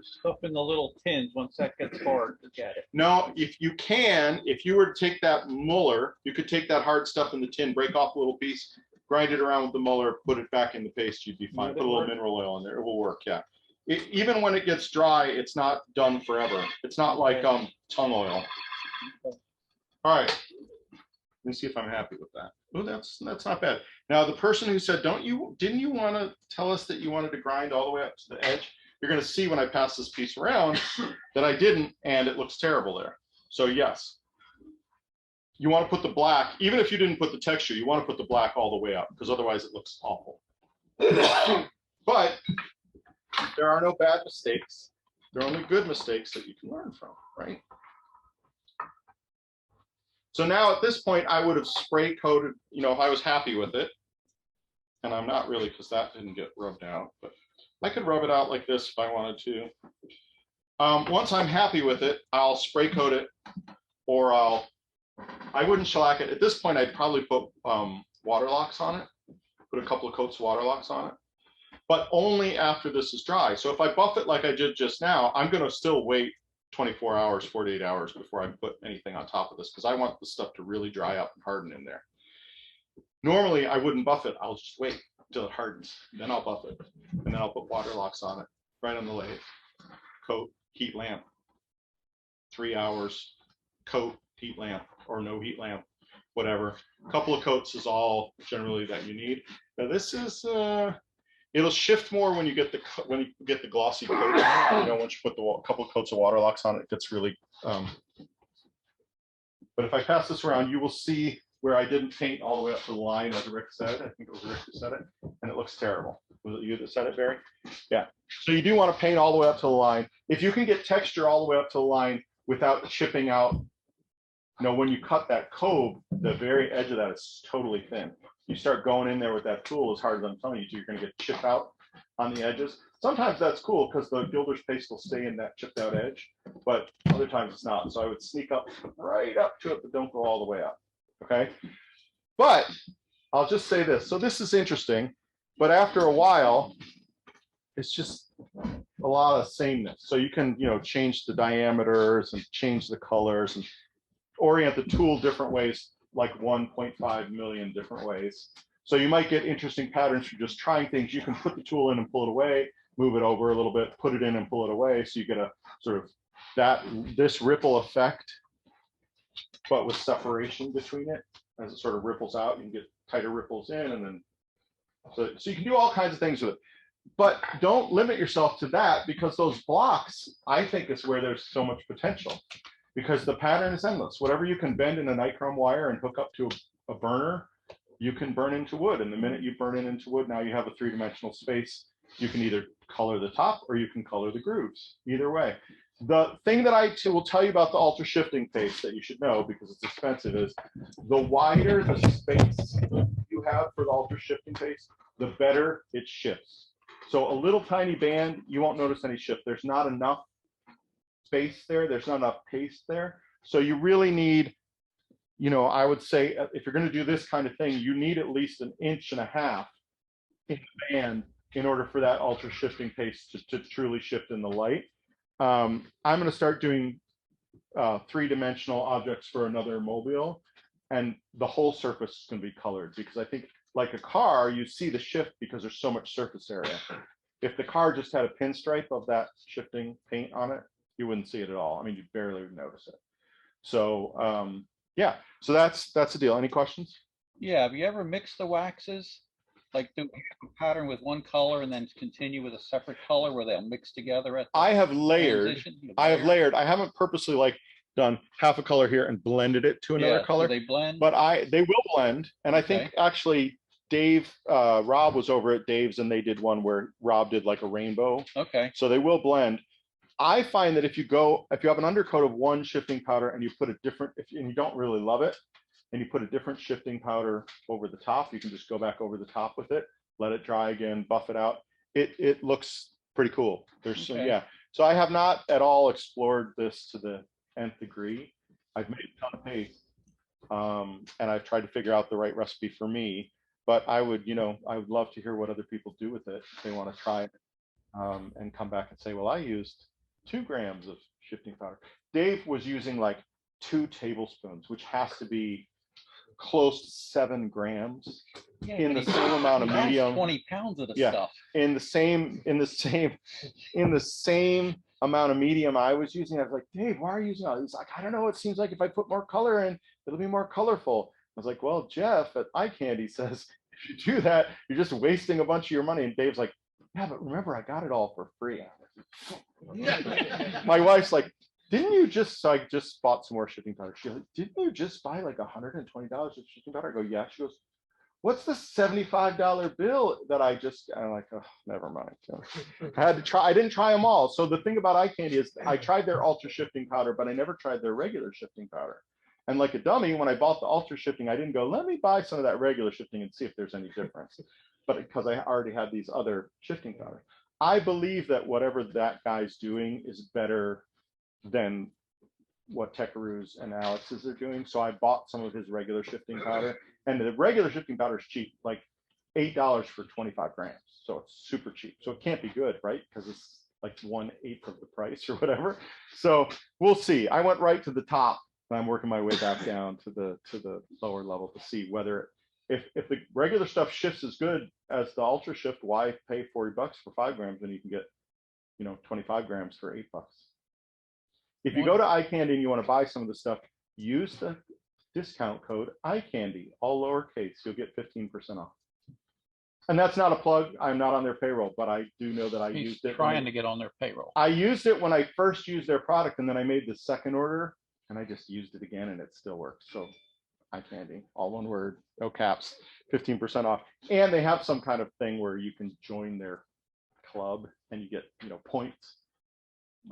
Stuff in the little tins, once that gets hard, forget it. No, if you were to take that muller, you could take that hard stuff in the tin, break off a little piece, grind it around with the muller, put it back in the paste, you'd be fine. Put a little mineral oil in there, it will work, yeah. Even when it gets dry, it's not done forever. It's not like tongue oil. All right, let me see if I'm happy with that. Oh, that's not bad. Now the person who said, didn't you want to tell us that you wanted to grind all the way up to the edge? You're going to see when I pass this piece around that I didn't, and it looks terrible there. So yes, you want to put the black, even if you didn't put the texture, you want to put the black all the way up, because otherwise it looks awful. But there are no bad mistakes. There are only good mistakes that you can learn from, right? So now at this point, I would have spray coated, if I was happy with it, and I'm not really, because that didn't get rubbed out, but I could rub it out like this if I wanted to. Once I'm happy with it, I'll spray coat it, or I wouldn't shellac it. At this point, I'd probably put water locks on it, put a couple of coats of water locks on it, but only after this is dry. So if I buff it like I did just now, I'm going to still wait 24 hours, 48 hours before I put anything on top of this, because I want the stuff to really dry up and harden in there. Normally, I wouldn't buff it. I'll just wait until it hardens, then I'll buff it, and then I'll put water locks on it, right on the lathe. Coat, heat lamp, 3 hours, coat, heat lamp, or no heat lamp, whatever. A couple of coats is all generally that you need. Now this is, it'll shift more when you get the glossy coat. Once you put a couple of coats of water locks on it, it gets really. But if I pass this around, you will see where I didn't paint all the way up to the line, as Rick said. I think it was Rick who said it, and it looks terrible. Was it you that said it, Barry? Yeah. So you do want to paint all the way up to the line. If you can get texture all the way up to the line without chipping out, when you cut that cove, the very edge of that is totally thin. You start going in there with that tool as hard as I'm telling you to, you're going to get chip out on the edges. Sometimes that's cool because the gilder's paste will stay in that chipped out edge, but other times it's not. So I would sneak up right up to it, but don't go all the way up. Okay. But I'll just say this. So this is interesting, but after a while, it's just a lot of sameness. So you can, change the diameters and change the colors and orient the tool different ways, like 1.5 million different ways. So you might get interesting patterns from just trying things. You can put the tool in and pull it away, move it over a little bit, put it in and pull it away. So you get a sort of this ripple effect, but with separation between it. As it sort of ripples out, you can get tighter ripples in, and then so you can do all kinds of things with it. But don't limit yourself to that, because those blocks, I think, is where there's so much potential, because the pattern is endless. Whatever you can bend in a nichrome wire and hook up to a burner, you can burn into wood. And the minute you burn it into wood, now you have a three-dimensional space. You can either color the top or you can color the grooves, either way. The thing that I will tell you about the ultra shifting paste that you should know, because it's expensive, is the wider the space you have for the ultra shifting paste, the better it shifts. So a little tiny band, you won't notice any shift. There's not enough space there. There's not enough paste there. So you really need, I would say, if you're going to do this kind of thing, you need at least 1.5 inches in the band in order for that ultra shifting paste to truly shift in the light. I'm going to start doing three-dimensional objects for another mobile, and the whole surface is going to be colored, because I think, like a car, you see the shift because there's so much surface area. If the car just had a pinstripe of that shifting paint on it, you wouldn't see it at all. I mean, you barely would notice it. So yeah, so that's the deal. Any questions? Yeah, have you ever mixed the waxes? Like do a pattern with one color and then continue with a separate color where they'll mix together at the I have layered. transition? You I have layer? layered. I haven't purposely done half a color here and blended it to another Yeah, color. do they blend? But they will blend. And I think Okay. actually Dave, Rob was over at Dave's, and they did one where Rob did like a rainbow. Okay. So they will blend. I find that if you have an undercoat of one shifting powder and you put a different, and you don't really love it, and you put a different shifting powder over the top, you can just go back over the top with it, let it dry again, buff it out. It looks pretty cool. Okay. Yeah. So I have not at all explored this to the nth degree. I've made a ton of paste, and I've tried to figure out the right recipe for me. But I would love to hear what other people do with it if they want to try it, and come back and say, well, I used 2 grams of shifting powder. Dave was using like 2 tablespoons, which has to be close to 7 grams in the same amount of medium. 20 pounds of the Yeah. stuff. In the same amount of medium I was using. I was like, Dave, why are you using all these? Like, I don't know. It seems like if I put more color in, it'll be more colorful. I was like, well, Jeff at Eye Candy says, if you do that, you're just wasting a bunch of your money. And Dave's like, yeah, but remember, I got it all for free. My wife's like, didn't you just, so I just bought some more shipping powder. She's like, didn't you just buy like $120 of shipping powder? I go, yeah. She goes, what's the $75 bill that I just, I'm like, oh, never mind. I had to try, I didn't try them all. So the thing about Eye Candy is I tried their ultra shifting powder, but I never tried their regular shifting powder. And like a dummy, when I bought the ultra shifting, I didn't go, let me buy some of that regular shifting and see if there's any difference. But because I already had these other shifting powder. I believe that whatever that guy's doing is better than what Tekaru's and Alex's are doing. So I bought some of his regular shifting powder, and the regular shifting powder is cheap, like $8 for 25 grams. So it's super cheap. So it can't be good, right? Because it's like 1/8 of the price or whatever. So we'll see. I went right to the top, and I'm working my way back down to the lower level to see whether if the regular stuff shifts as good as the ultra shift, why pay $40 for 5 grams when you can get, 25 grams for $8? If you go to Eye Candy and you want to buy some of the stuff, use the discount code Eye Candy, all lowercase. You'll get 15% off. And that's not a plug. I'm not on their payroll, but I do know that I He's used it. trying to get on their payroll. I used it when I first used their product, and then I made the second order, and I just used it again, and it still works. So Eye Candy, all one word, no caps, 15% off. And they have some kind of thing where you can join their club and you get, points.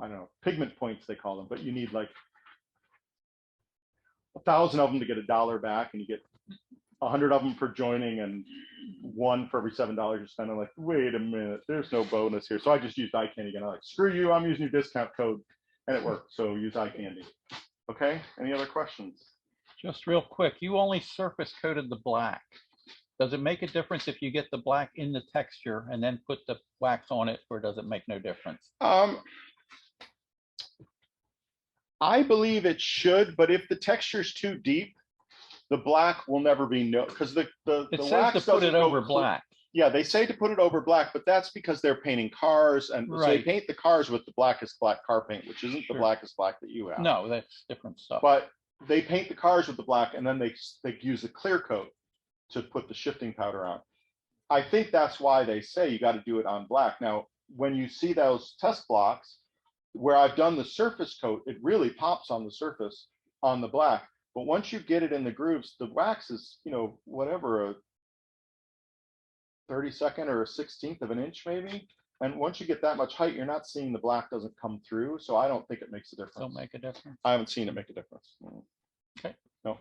I don't know, pigment points they call them, but you need like 1,000 of them to get $1 back, and you get 100 of them for joining and 1 for every $7 you spend. I'm like, wait a minute, there's no bonus here. So I just used Eye Candy again. I'm like, screw you, I'm using your discount code, and it worked. So use Eye Candy. Okay, any other questions? Just real quick, you only surface coated the black. Does it make a difference if you get the black in the texture and then put the wax on it, or does it make no difference? I believe it should, but if the texture is too deep, the black will never be because the It says wax to put it doesn't over go black. Yeah, they say to put it over black, but that's because they're painting cars, and so they Right. paint the cars with the blackest black car paint, which isn't the Sure. blackest black that you have. No, that's different stuff. But they paint the cars with the black, and then they use a clear coat to put the shifting powder on. I think that's why they say you got to do it on black. Now, when you see those test blocks where I've done the surface coat, it really pops on the surface on the black. But once you get it in the grooves, the wax is, whatever, a 32nd or a 16th of an inch maybe. And once you get that much height, you're not seeing the black doesn't come through. So I don't think it makes a difference. Don't make a difference. I haven't seen it make a difference. Okay. No.